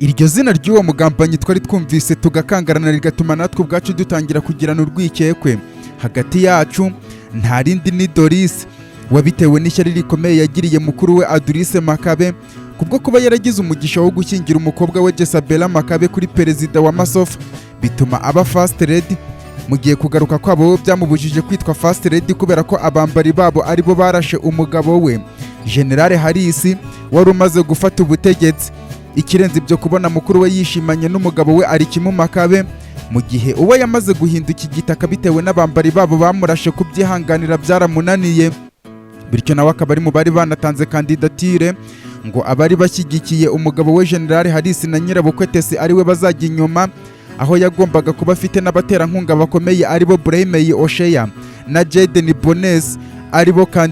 Iryo zina ry'uwo mugambanyi twari twumvise tugakangarana rigatuma natwe ubwacu dutangira kugirana urwikekwe hagati yacu, nta rindi ni Doris wabitewe n'ishyari rikomeye yagiriye mukuru we Adrice Makabe kubwo kuba yaragize umugisha wo gushyingira umukobwa we Jezabela Makabe kuri perezida wa Masofa, bituma aba First Lady. Mu gihe kugaruka kwabo byamubujije kwitwa First Lady kubera ko abambari babo aribo barashe umugabo we General Harisi wari umaze gufata ubutegetsi. Ikirenze ibyo kubona mukuru we yishimanye n'umugabo we Arikimu Makabe, mu gihe uwo yamaze guhinduka igitaka bitewe n'abambari babo bamurashe kubyihanganira byaramunaniye, bityo nawe akaba ari mu bari banatanze kandidatire ngo abari bashyigikiye umugabo we General Harisi na Nyirabukwetesi ariwe bazajya inyuma, aho yagombaga kuba afite n'abaterankunga bakomeye aribo Brahimey Osheya na Jaden Bones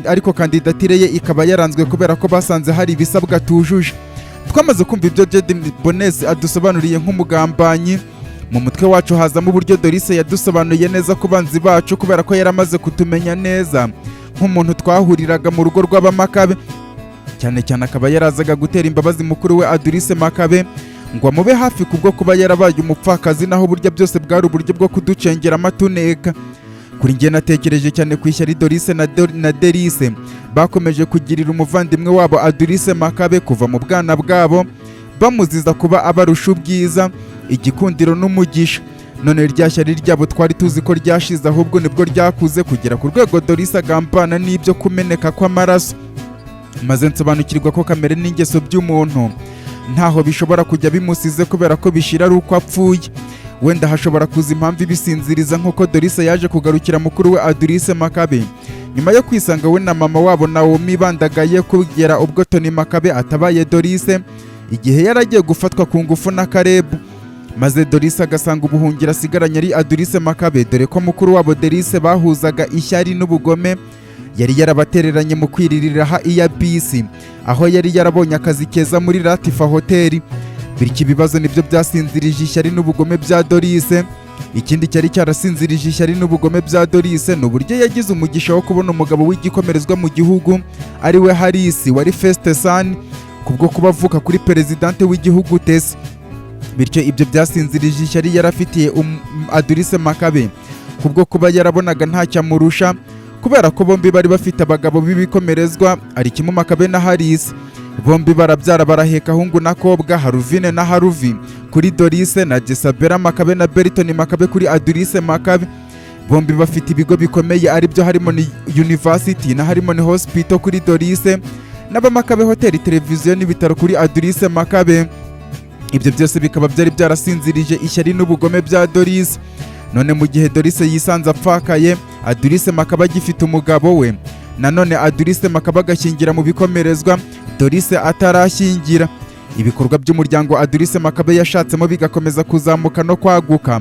ariko kandidatire ye ikaba yaranzwe kubera ko basanze hari ibisabwa tujuje. Twamaze kumva ibyo Jaden Bones adusobanuriye nk'umugambanyi, mu mutwe wacu hazamo uburyo Doris yadusobanuye neza ku banzi bacu kubera ko yaramaze kutumenya neza nk'umuntu twahuriraga mu rugo rw'abamakabe, cyane cyane akaba yarazaga gutera imbabazi mukuru we Adrice Makabe ngo amube hafi kubwo kuba yarabaye umupfakazi, naho burya byose bwari uburyo bwo kuducengera amatuneka. Kuri njye natekereje cyane ku ishyari Doris na Derice bakomeje kugirira umuvandimwe wabo Adrice Makabe kuva mu bwana bwabo, bamuziza kuba abarusha ubwiza, igikundiro n'umugisha. None rya shyari ryabo twari tuzi ko ryashize, ahubwo nibwo ryakuze kugera ku rwego Doris agambana n'ibyo kumeneka kw'amaraso, maze nsobanukirwa ko kamere n'ingeso by'umuntu ntaho bishobora kujya bimusize kubera ko bishira ari uko apfuye. Wenda hashobora kuza impamvu ibisinziriza nk'uko Doris yaje kugarukira mukuru we Adrice Makabe nyuma yo kwisanga we na mama wabo Naomi bandagaye kugera ubwo Tony Makabe atabaye Doris igihe yaragiye gufatwa ku ngufu na Karebu, maze Doris agasanga ubuhungiro asigaranye ari Adrice Makabe, dore ko mukuru wabo Doris bahuzaga ishyari n'ubugome. Yari yarabatereranye mu kwiririra iya bisi aho yari yarabonye akazi keza muri Latifa Hotel, bityo ibibazo nibyo byasinzirije ishyari n'ubugome bya Doris. Ikindi cyari cyarasinzirije ishyari n'ubugome bya Doris ni uburyo yagize umugisha wo kubona umugabo w'igikomerezwa mu gihugu ari we Harisi wari first son kubwo kuba avuka kuri perezidante w'igihugu Tesi, bityo ibyo byasinzirije ishyari yarafitiye Adrice Makabe kubwo kuba yarabonaga ntacyo amurusha, kubera ko bombi bari bafite abagabo b'ibikomerezwa Arikimu Makabe na Harisi. Bombi barabyara baraheka hungu na kobwa, Haruvine na Haruvi kuri Doris na Jezabela Makabe na Bertoni Makabe kuri Adrice Makabe. Bombi bafite ibigo bikomeye aribyo harimo ni University na harimo ni Hospital kuri Doris, n'abamakabe Hotel, televiziyo n'ibitaro kuri Adrice Makabe. Ibyo byose bikaba byari byarasinzirije ishyari n'ubugome bya Doris. None mu gihe Doris yisanze apfakaye, Adrice Makabe agifite umugabo we, nanone Adrice Makabe agashyingira mu bikomerezwa, Doris atarashyingira. Ibikorwa by'umuryango Adrice Makabe yashatsemo bigakomeza kuzamuka no kwaguka,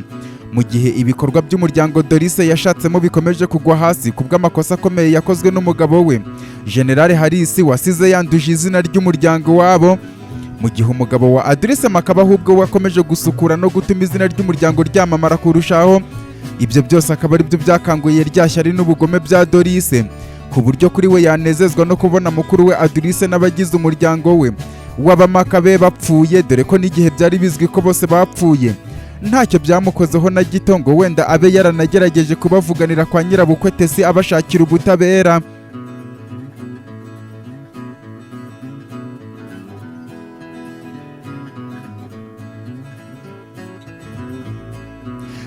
mu gihe ibikorwa by'umuryango Doris yashatsemo bikomeje kugwa hasi kubw'amakosa akomeye yakozwe n'umugabo we General Harisi wasize yanduje izina ry'umuryango wabo, mu gihe umugabo wa Adrice Makabe ahubwo wakomeje gusukura no gutuma izina ry'umuryango ryamamara kurushaho. Ibyo byose akaba ari byo byakanguye rya shyari n'ubugome bya Doris, ku buryo kuri we yanezezwa no kubona mukuru we Adrice n'abagize umuryango we w'abamakabe bapfuye, dore ko n'igihe byari bizwi ko bose bapfuye ntacyo byamukozeho na gito ngo wenda abe yaranagerageje kubavuganira kwa Nyirabukwetesi abashakira ubutabera.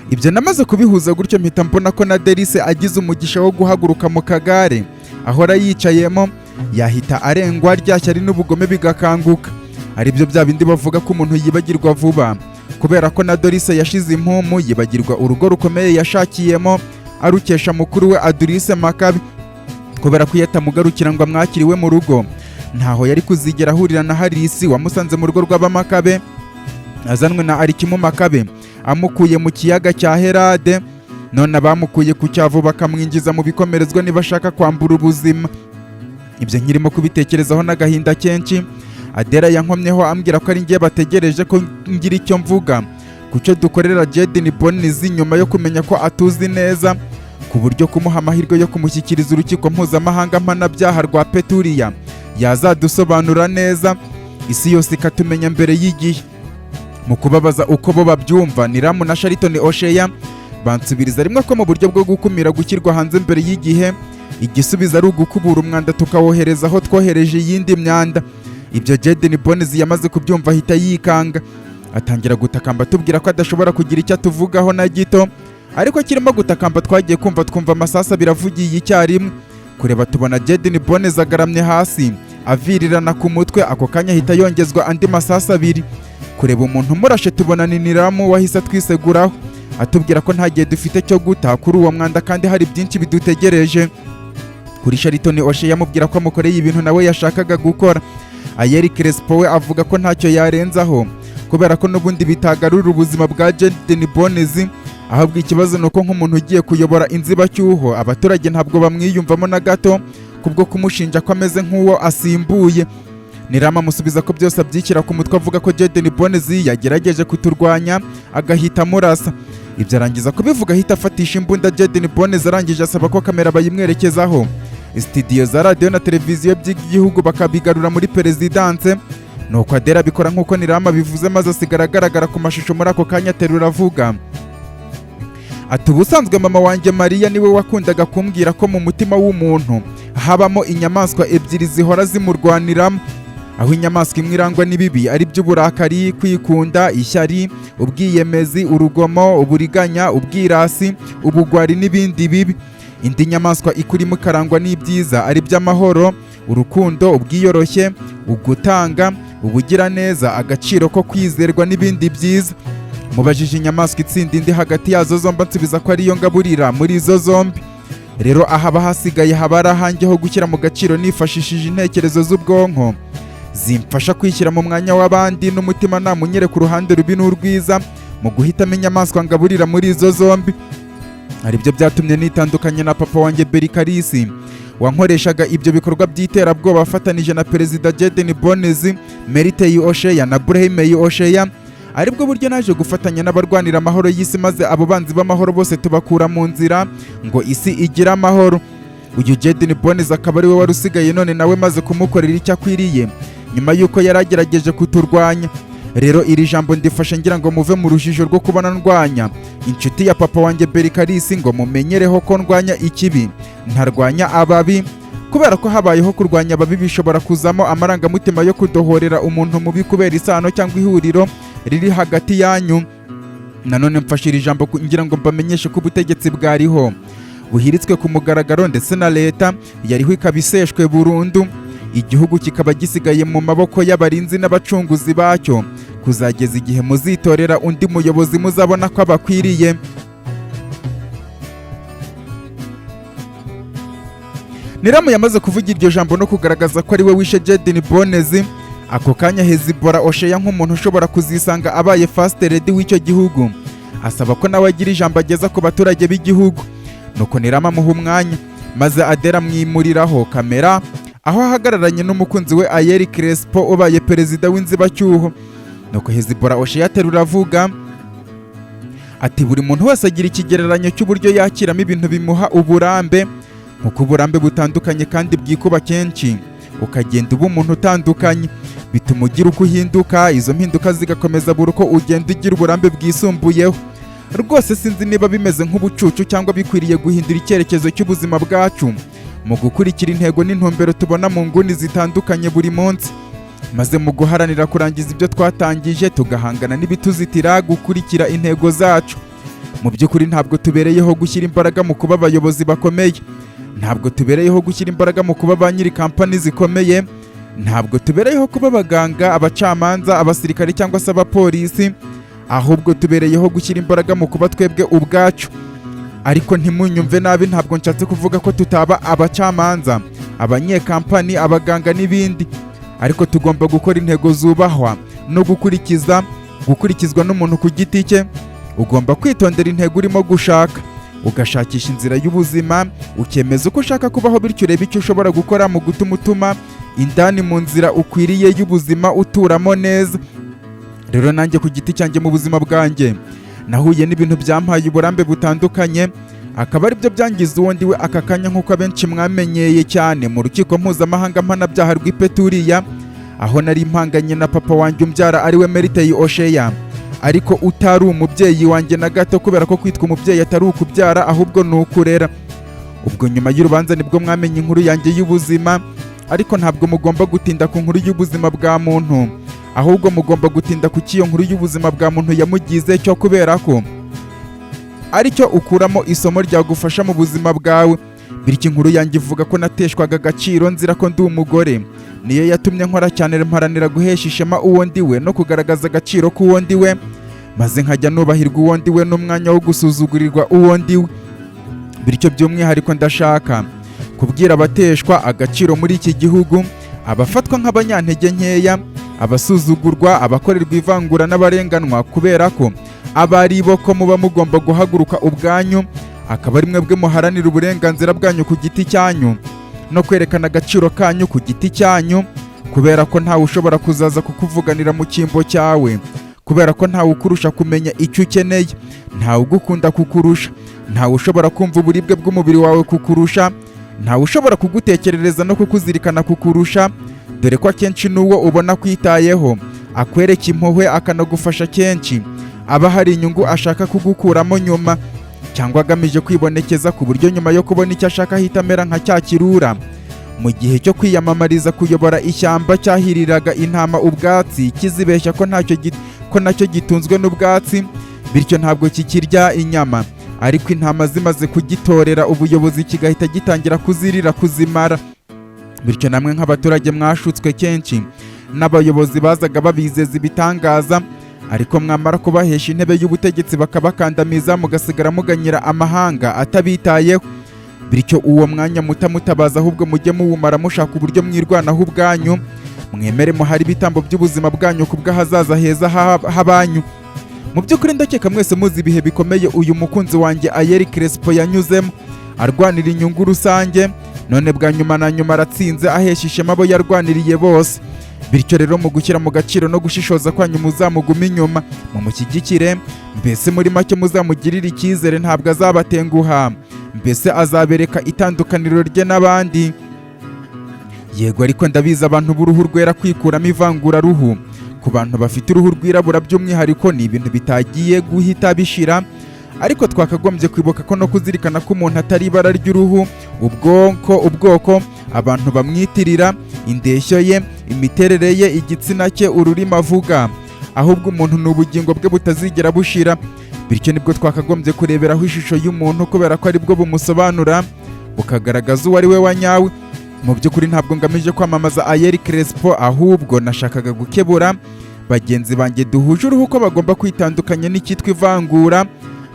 Ibyo namaze kubihuza gutyo mpita mbona ko na Doris agize umugisha wo guhaguruka mu kagare ahora yicayemo, yahita arengwa rya shyari n'ubugome bigakanguka. Aribyo bya bindi bavuga ko umuntu yibagirwa vuba, kubera ko na Doris yashize impumu yibagirwa urugo rukomeye yashakiyemo arukesha mukuru we Adrice Makabe, kubera ko yatamugarukira ngo amwakiriwe mu rugo ntaho yari kuzigera ahurira na Harisi wamusanze mu rugo rw'abamakabe azanwe na Arikimu Makabe amukuye mu kiyaga cya Herade, none abamukuye ku cyavu bakamwinjiza mu bikomerezwa nibashaka kwambura ubuzima. Ibyo nkirimo kubitekerezaho n'agahinda kenshi, Adela yankomyeho ambwira ko ari ngiye bategereje ko ngira icyo mvuga ku cyo dukorera Jaden Bones nyuma yo kumenya ko atuzi neza, ku buryo kumuha amahirwe yo kumushyikiriza urukiko mpuzamahanga mpanabyaha rwa Peturiya yazadusobanura neza, isi yose ikatumenya mbere y'igihe. mu kubabaza uko bo babyumva Niramu na Shariton Osheya bansubiriza rimwe ko mu buryo bwo gukumira gushyirwa hanze mbere y'igihe igisubizo ari ugukubura umwanda tukawohereza aho twohereje iyindi myanda. Ibyo Jaden Bones yamaze kubyumva ahita yikanga atangira gutakamba tubwira ko adashobora kugira icyo atuvugaho na gito, ariko kirimo gutakamba twagiye twumva amasasa biravugiye icyarimwe. Kureba tubona Jaden Bones agaramye hasi avirirana ku mutwe, ako kanya ahita yongezwa andi masasa abiri. Kureba umuntu umurashe tubona ni Niramu wahise atwiseguraho atubwira ko nta gihe dufite cyo guta kuri uwo mwanda kandi hari byinshi bidutegereje. Kuri Shariton Osheya yamubwira ko amukoreye ibintu nawe yashakaga gukora. Ayeri Crespo we avuga ko ntacyo yarenzaho kubera ko n'ubundi bitagarura ubuzima bwa Jaden Bones, ahubwo ikibazo nuko nk'umuntu ugiye kuyobora inzibacyuho abaturage ntabwo bamwiyumvamo na gato kubwo kumushinja ko ameze nk'uwo asimbuye. Niramu amusubiza ko byose abyikira ku mutwe avuga ko Jaden Bones yagerageje kuturwanya agahita amurasa. Ibyo arangiza kubivuga ahita afatisha imbunda Jaden Bones arangije asaba ko kamera bayimwerekezaho. Studio za radio na televiziyo by'igihugu bakabigarura muri perezidanse, nuko Adera bikora nk'uko Niramu bivuze maze asigara agaragara ku mashusho. Muri ako kanya aterura avuga ati ubusanzwe mama wanjye Mariya niwe wakundaga kumbwira ko mu mutima w'umuntu habamo inyamaswa ebyiri zihora zimurwaniramo, aho inyamaswa imwe irangwa n'ibibi ari by'uburakari, kwikunda, ishyari, ubwiyemezi, urugomo, uburiganya, ubwirasi, ubugwari n'ibindi bibi. Indi nyamaswa ikurimo ikarangwa n'ibyiza ari by'amahoro, urukundo, ubwiyoroshye, ugutanga, ubugiraneza, agaciro ko kwizerwa n'ibindi byiza. Mubajije inyamaswa itsinda indi hagati yazo zombi nsubiza ko ariyo ngaburira muri izo zombi. Rero ahaba hasigaye haba ari ahanjye ho gushyira mu gaciro nifashishije intekerezo z'ubwonko zimfasha kwishyira mu mwanya w'abandi n'umutima namunyere ku ruhande rubi n'urwiza mu guhitamo inyamaswa ngaburira muri izo zombi. Aribyo byatumye nitandukanye na papa wanjye Berikarisi wankoreshaga ibyo bikorwa by'iterabwoba afatanije na Perezida Jaden Bones, Meritey Osheya na Brahimey Osheya. Aribwo buryo naje gufatanya n'abarwanira amahoro y'isi maze abo banzi b'amahoro bose tubakura mu nzira ngo isi igira amahoro. Uyu Jaden Bones akaba ari we wari usigaye none nawe maze kumukorera icyo akwiriye nyuma y'uko yaragerageje kuturwanya. Rero iri jambo ndifashe ngira ngo muve mu rujijo rwo kubona ndwanya inshuti ya papa wanjye Berikarisi ngo mumenyereho ko ndwanya ikibi ntarwanya ababi, kubera ko habayeho kurwanya ababi bishobora kuzamo amarangamutima yo kudohorera umuntu mubi kubera isano cyangwa ihuriro riri hagati yanyu. Nanone mfashe iri jambo ngira ngo mbamenyeshe ko ubutegetsi bwariho buhiritswe ku mugaragaro ndetse na leta yariho ikabiseshwe burundu, igihugu kikaba gisigaye mu maboko y'abarinzi n'abacunguzi bacyo kuzageza igihe muzitorera undi muyobozi muzabona ko abakwiriye. Niramu yamaze kuvuga iryo jambo no kugaragaza ko ari we wishe Jaden Bones, ako kanya Hezibora Osheya nk'umuntu ushobora kuzisanga abaye first lady w'icyo gihugu asaba ko nawe agira ijambo ageza ku baturage b'igihugu. Nuko Niramu amuha umwanya maze Adera mwimuriraho kamera aho ahagararanye n'umukunzi we Ayeri Crespo ubaye perezida w'inzibacyuho. Nuko Hezibora Osheya aterura avuga ati buri muntu wese agira ikigereranyo cy'uburyo yakiramo ibintu bimuha uburambe, nk'uko uburambe butandukanye kandi bwikuba kenshi ukagenda uba umuntu utandukanye bituma ugira uko uhinduka, izo mpinduka zigakomeza buri uko ugenda ugira uburambe bwisumbuyeho. Rwose sinzi niba bimeze nk'ubucucu cyangwa bikwiriye guhindura icyerekezo cy'ubuzima bwacu mu gukurikira intego n'intumbero tubona mu nguni zitandukanye buri munsi, maze mu guharanira kurangiza ibyo twatangije tugahangana n'ibituzitira gukurikira intego zacu. Mu by'ukuri ntabwo tubereyeho gushyira imbaraga mu kuba abayobozi bakomeye, ntabwo tubereyeho gushyira imbaraga mu kuba ba nyiri kampani zikomeye, ntabwo tubereyeho kuba abaganga, abacamanza, abasirikare cyangwa se abapolisi, ahubwo tubereyeho gushyira imbaraga mu kuba twebwe ubwacu. Ariko ntimunyumve nabi, ntabwo nshatse kuvuga ko tutaba abacamanza, abanyekampani, abaganga n'ibindi, ariko tugomba gukora intego zubahwa no gukurikizwa n'umuntu ku giti cye. Ugomba kwitondera intego urimo gushaka, ugashakisha inzira y'ubuzima, ukemeza uko ushaka kubaho, bityo urebe icyo ushobora gukora mu gutuma indani mu nzira ukwiriye y'ubuzima uturamo neza. Rero nanjye ku giti cyanjye mu buzima bwanjye nahuye n'ibintu byampaye uburambe butandukanye, akaba ari byo byangiza uwo ndiwe aka kanya nk'uko abenshi mwamenyeye cyane mu rukiko mpuzamahanga mpanabyaha rw'Ipeturiya, aho nari impanganye na papa wanjye umbyara ariwe Meritey Osheya ariko utari umubyeyi wanjye na gato, kubera ko kwitwa umubyeyi atari ukubyara ahubwo ni ukurera. Ubwo nyuma y'urubanza nibwo mwamenye inkuru yanjye y'ubuzima, ariko ntabwo mugomba gutinda ku nkuru y'ubuzima bwa muntu, ahubwo mugomba gutinda ku cy'iyo nkuru y'ubuzima bwa muntu yamugize cyo, kubera ko aricyo ukuramo isomo ryagufasha mu buzima bwawe. Bityo inkuru yanjye ivuga ko nateshwaga agaciro nzira ko ndi umugore, niyo yatumye nkora cyane mparanira guhesha ishema uwo ndiwe no kugaragaza agaciro k'uwo ndiwe, maze nkajya nubahirwa uwo ndiwe n'umwanya wo gusuzugurirwa uwo ndiwe. Bityo by'umwihariko ndashaka kubwira abateshwa agaciro muri iki gihugu, abafatwa nk'abanyantege nkeya, abasuzugurwa, abakorerwa ivangura n'abarenganwa, kubera ko abari bo ko muba mugomba guhaguruka ubwanyu, akaba ari mwebwe muharanira uburenganzira bwanyu ku giti cyanyu no kwerekana agaciro kanyu ku giti cyanyu, kubera ko ntawe ushobora kuzaza kukuvuganira mu cyimbo cyawe, kubera ko ntawe ukurusha kumenya icyo ukeneye, ntawe ugukunda kukurusha, ntawe ushobora kumva uburibwe bw'umubiri wawe kukurusha, ntawe ushobora kugutekerereza no kukuzirikana kukurusha, dore ko akenshi n'uwo ubona kwitayeho akwereka impuhwe akanagufasha kenshi aba hari inyungu ashaka kugukuramo nyuma, cyangwa agamije kwibonekeza ku buryo nyuma yo kubona icyo ashaka ahita amera nka cya kirura mu gihe cyo kwiyamamariza kuyobora ishyamba cyahiriraga intama ubwatsi, kizibeshya ko nacyo gitunzwe n'ubwatsi, bityo ntabwo kikirya inyama, ariko intama zimaze kugitorera ubuyobozi kigahita gitangira kuzirira kuzimara. Bityo namwe nk'abaturage mwashutswe kenshi n'abayobozi bazaga babizeza ibitangaza, ariko mwamara kubahesha intebe y'ubutegetsi bakabakandamiza, mugasigara muganyira amahanga atabitayeho. Bityo uwo mwanya mutabaza, ahubwo mujye muwumara mushaka uburyo mwirwanaho ubwanyu, mwemere muhari ibitambo by'ubuzima bwanyu ku bw'ahazaza heza habanyu. Mu by'ukuri ndakeka mwese muzi ibihe bikomeye uyu mukunzi wanjye Ayeri Crespo yanyuzemo arwanira inyungu rusange, none bwa nyuma na nyuma aratsinze ahesha ishema abo yarwaniriye bose. Bityo rero mu gushyira mu gaciro no gushishoza kwanyu muzamugume inyuma, mumushyigikire, mbese muri make muzamugirire icyizere, ntabwo azabatenguha, mbese azabereka itandukaniro rye n'abandi. Yego, ariko ndabizi abantu b'uruhu rwera kwikuramo ivanguraruhu ku bantu bafite uruhu rwirabura by'umwihariko ni ibintu bitagiye guhita bishira, ariko twakagombye kwibuka ko no kuzirikana ko umuntu atari ibara ry'uruhu, ubwoko abantu bamwitirira, indeshyo ye, imiterere ye, igitsina cye, ururimi avuga, ahubwo umuntu ni ubugingo bwe butazigera bushira. Bityo nibwo twakagombye kureberaho ishusho y'umuntu, kubera ko aribwo bumusobanura bukagaragaza uwo ari we wa nyawe. Mu by'ukuri ntabwo ngamije kwamamaza Ayeri Crespo, ahubwo nashakaga gukebura bagenzi banjye duhuje uruhu ko bagomba kwitandukanya n'icyitwa ivangura,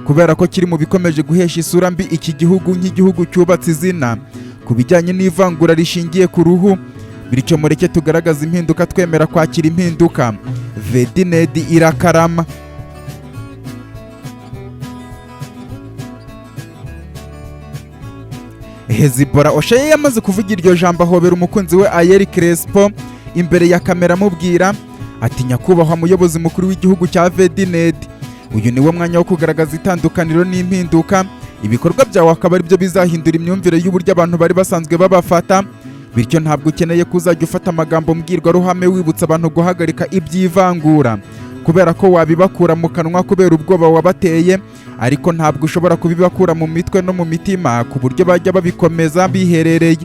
kubera ko kiri mu bikomeje guhesha isura mbi iki gihugu nk'igihugu cyubatse izina ku bijyanye n'ivangura rishingiye ku ruhu. Bityo mureke tugaragaza impinduka, twemera kwakira impinduka. Vedinedi irakarama. Hezibora Osheye yamaze kuvuga iryo jambo ahobera umukunzi we Ayeri Crespo imbere ya kamera amubwira ati, nyakubahwa muyobozi mukuru w'igihugu cya Vedinedi, uyu ni wo mwanya wo kugaragaza itandukaniro n'impinduka. Ibikorwa byawe akaba ari byo bizahindura imyumvire y'uburyo abantu bari basanzwe babafata. Bityo ntabwo ukeneye kuzajya ufata amagambo mbwirwaruhame wibutsa abantu guhagarika iby'ivangura, kubera ko wabibakura mu kanwa kubera ubwoba wabateye, ariko ntabwo ushobora kubibakura mu mitwe no mu mitima ku buryo bajya babikomeza biherereye.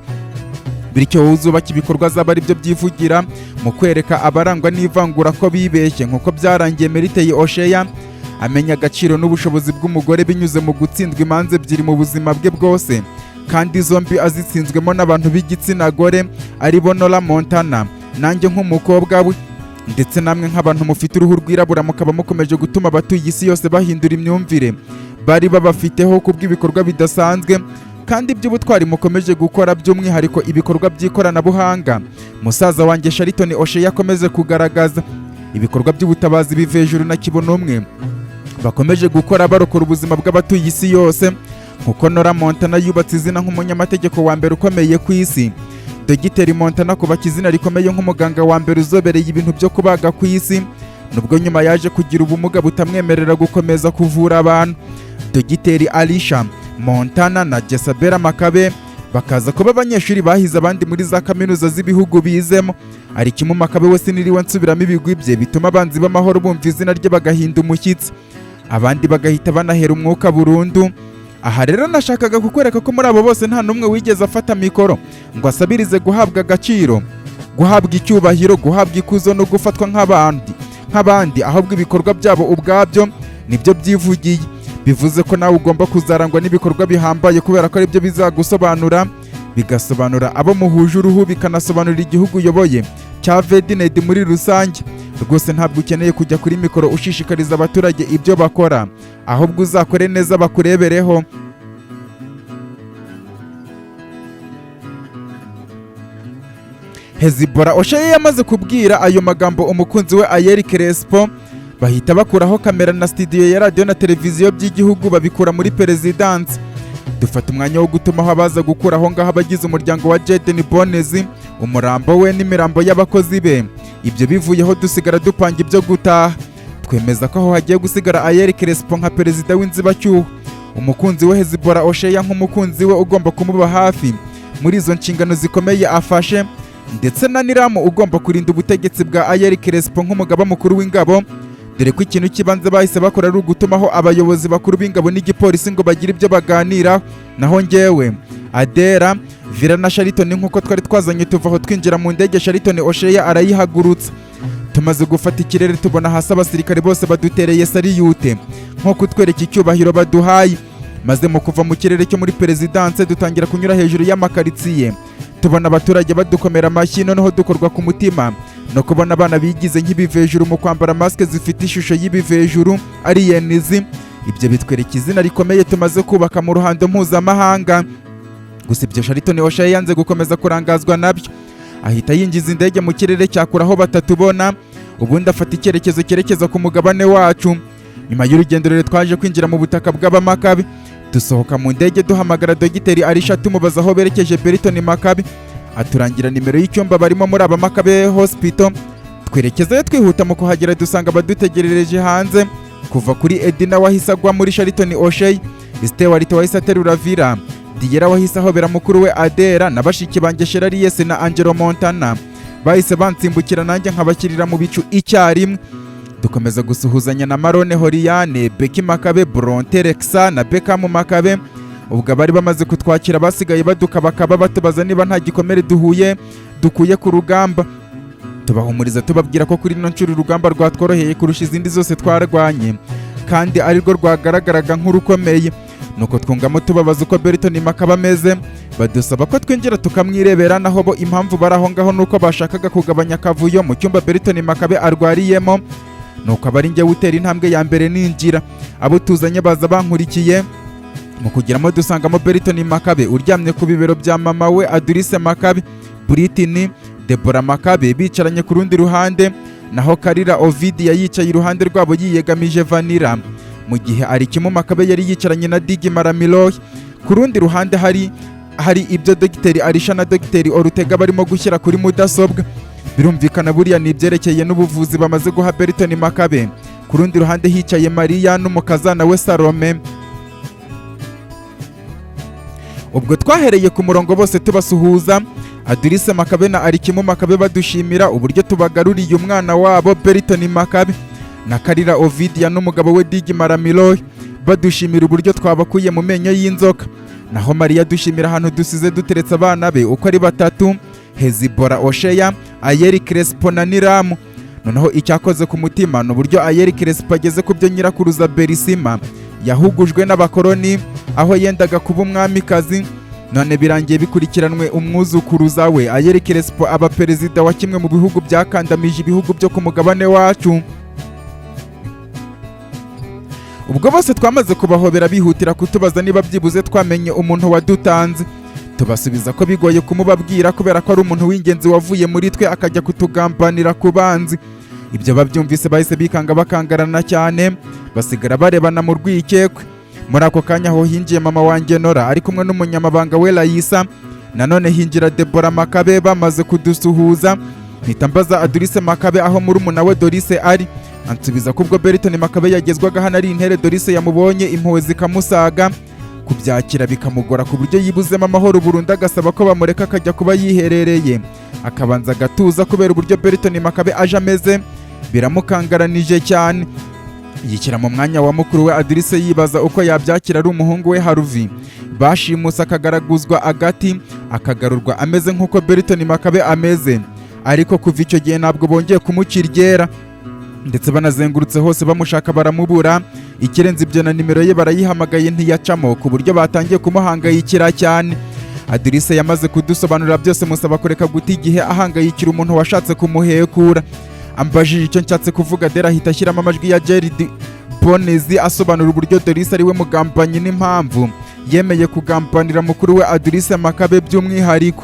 Bityo wowe uzubaka ibikorwa azaba ari byo byivugira mu kwereka abarangwa n'ivangura ko bibeshye, nk'uko byarangiye Meriteye Osheya amenya agaciro n'ubushobozi bw'umugore binyuze mu gutsindwa imanza ebyiri mu buzima bwe bwose, kandi zombi azitsinzwemo n'abantu b'igitsina gore ari bo Nora Montana. Nanjye nk'umukobwa we ndetse namwe nk'abantu mufite uruhu rwirabura mukaba mukomeje gutuma abatuye isi yose bahindura imyumvire bari babafiteho kubw'ibikorwa bidasanzwe kandi by'ubutwari mukomeje gukora, by'umwihariko ibikorwa by'ikoranabuhanga. Musaza wanjye Shariton Osheya akomeze kugaragaza ibikorwa by'ubutabazi bive hejuru na kibono umwe bakomeje gukora barokora ubuzima bw'abatuye isi yose, nkuko Nora Montana yubatse izina nk'umunyamategeko wa mbere ukomeye ku isi. Dogiteri Montana kubaka izina rikomeye nk'umuganga wa mbere uzobereye ibintu byo kubaga ku isi, nubwo nyuma yaje kugira ubumuga butamwemerera gukomeza kuvura abantu. Dogiteri Alisha Montana na Jezabera Makabe bakaza kuba abanyeshuri bahize abandi muri za kaminuza z'ibihugu bizemo, Arikimu Makabe we siniriwe nsubiramo ibigwi bye bituma abanzi b'amahoro bumva izina rye bagahinda umushyitsi, abandi bagahita banahera umwuka burundu. Aha rero nashakaga kukwereka ko muri abo bose nta n'umwe wigeze afata mikoro ngo asabirize guhabwa agaciro, guhabwa icyubahiro, guhabwa ikuzo no gufatwa nk'abandi, ahubwo ibikorwa byabo ubwabyo nibyo byivugiye. Bivuze ko nawe ugomba kuzarangwa n'ibikorwa bihambaye kubera ko aribyo bizagusobanura, bigasobanura abo muhuje uruhu, bikanasobanurira igihugu uyoboye cya Vedinedi muri rusange. Rwose ntabwo ukeneye kujya kuri mikoro ushishikariza abaturage ibyo bakora, ahubwo uzakore neza bakurebereho. Hezibora Osheye yamaze kubwira ayo magambo umukunzi we Ayeri Crespo, bahita bakuraho kamera na studio ya radio na televiziyo by'igihugu babikura muri perezidansi. Dufata umwanya wo gutumaho abaza gukuraho ngaho abagize umuryango wa Jaden Bonezi, umurambo we n'imirambo y'abakozi be. Ibyo bivuyeho dusigara dupanga ibyo gutaha. Twemeza ko aho hagiye gusigara Ayeri Crespo nka perezida w'inzibacyuho, umukunzi we Hezibora Osheye nk'umukunzi we ugomba kumuba hafi muri izo nshingano zikomeye afashe, ndetse na Niramu ugomba kurinda ubutegetsi bwa Ayeri Crespo nk'umugaba mukuru w'ingabo, dore ko ikintu kibanza bahise bakora ari ugutumaho abayobozi bakuru b'ingabo n'igipolisi ngo bagire ibyo baganira. Naho njyewe Adera, Vira na Shariton nk'uko twari twazanye tuvaho twinjira mu ndege, Shariton Osheye arayihagurutsa. Tumaze gufata ikirere tubona hasi abasirikare bose badutereye sariyute nko kutwereka icyubahiro baduhaye, maze mu kuva mu kirere cyo muri perezidanse dutangira kunyura hejuru y'amakaritsiye, tubona abaturage badukomera amashyi, noneho dukorwa ku mutima no kubona abana bigize nk'ibivejuru mu kwambara masike zifite ishusho y'ibivejuru aliens. Ibyo bitwereka izina rikomeye tumaze kubaka mu ruhando mpuzamahanga. Gusa ibyo Shariton Osheye yanze gukomeza kurangazwa nabyo, ahita yinjiza indege mu kirere cyakuraho batatubona, ubundi afata icyerekezo cyerekeza ku mugabane wacu. Nyuma y'urugendo rero twaje kwinjira mu butaka bw'abamakabe, dusohoka mu ndege duhamagara Dogiteri Arisha tumubaza aho berekeje Beriton Makabe, aturangira nimero y'icyumba barimo muri Abamakabe Hospital. Twerekezayo twihuta, mu kuhagera dusanga abadutegerereje hanze. Kuva kuri Edina wahise agwa muri Shariton Osheye, Stewart wahise aterura Vira, Diera wahise ahobera mukuru we Adera, na bashiki banjye Sheraries na Angelo Montana bahise bansimbukira nanjye nkabakirira mu bicu icyarimwe. Dukomeza gusuhuzanya na Marone Horiane, Becky Makabe, Bronte Rexa na Beckham Makabe. Ubwo bari bamaze kutwakira basigaye badukabakaba batubaza niba nta gikomere dukuye ku rugamba. Tubahumuriza tubabwira ko kuri ino nshuro urugamba rwatworoheye kurusha izindi zose twarwanye, kandi arirwo rwagaragaraga nk'urukomeye. Nuko twungamo tubabaza uko Beriton Makabe ameze, badusaba ko twinjira tukamwirebera, naho bo impamvu bari aho ngaho nuko bashakaga kugabanya akavuyo mu cyumba Beriton Makabe arwariyemo. Nuko abari njye utera intambwe ya mbere ninjira, abo tuzanye baza bankurikiye. Mu kugeramo dusangamo Beriton Makabe uryamye ku bibero bya mama we Adurise Makabe, Britney, Deborah Makabe bicaranye ku rundi ruhande, naho Karira Ovidia yicaye iruhande rwabo yiyegamije Vanilla, mu gihe Arikimu Makabe yari yicaranye na Digi Maramiloy. Ku rundi ruhande hari ibyo Dogiteri Arisha na Dogiteri Orutega barimo gushyira kuri mudasobwa. Birumvikana buriya ni ibyerekeye n'ubuvuzi bamaze guha Beriton Makabe. Ku rundi ruhande hicaye Maria n'umukazana we Salome. Ubwo twahereye ku murongo bose tubasuhuza, Adurise Makabe na Arikimu Makabe badushimira uburyo tubagaruriye umwana wabo Beriton Makabe, na Karira Ovidia n'umugabo we Digi Maramiloy badushimira uburyo twabakuye mu menyo y'inzoka. Naho Maria dushimira ahantu dusize duteretse abana be uko ari batatu, Hezibora Osheye, Ayeri Crespo na Niramu. Noneho icyakoze ku mutima n'uburyo Ayeri Crespo ageze ku byo nyirakuruza Berisima yahugujwe n'abakoloni, aho yendaga kuba umwamikazi, none birangiye bikurikiranwe umwuzukuruza we Ayeri Crespo aba perezida wa kimwe mu bihugu byakandamije ibihugu byo ku mugabane wacu. Ubwo bose twamaze kubahobera bihutira kutubaza niba byibuze twamenye umuntu wadutanze. Tubasubiza ko bigoye kumubabwira kubera ko ari umuntu w'ingenzi wavuye muri twe akajya kutugambanira ku banzi. Ibyo babyumvise bahise bikanga bakangarana cyane, basigara barebana mu rwikekwe. Muri ako kanya ho hinjiye mama wanjye Nora ari kumwe n'umunyamabanga we Layisa, nanone hinjira Deborah Makabe. Bamaze kudusuhuza mpita mbaza Adurise Makabe aho murumuna we Dorise ari, ansubiza ko ubwo Beriton Makabe yagezwaga hano ari intere Dorise yamubonye impuhwe zikamusaga, kubyakira bikamugora ku buryo yibuzemo amahoro burundu, agasaba ko bamureka akajya kuba yiherereye akabanza agatuza kubera uburyo Berton Makabe aje ameze biramukangaranije cyane. Yikira mu mwanya wa mukuru we Adrisse yibaza uko yabyakira ari umuhungu we Harvey bashimuse akagaraguzwa agati akagarurwa ameze nk'uko Berton Makabe ameze, ariko kuva icyo gihe ntabwo bongeye kumukiryera ndetse banazengurutse hose bamushaka baramubura. Ikirenze ibyo na nimero ye barayihamagaye ntiyacamo ku buryo batangiye kumuhangayikira cyane. Adrisse yamaze kudusobanurira byose musaba kureka guta igihe ahangayikira umuntu washatse kumuhekura. Ambajije icyo nshatse kuvuga Dera ahita ashyiramo amajwi ya Jared Bonezi asobanura uburyo Doris ari we mugambanyi n'impamvu yemeye kugambanira mukuru we Adrisse Makabe by'umwihariko.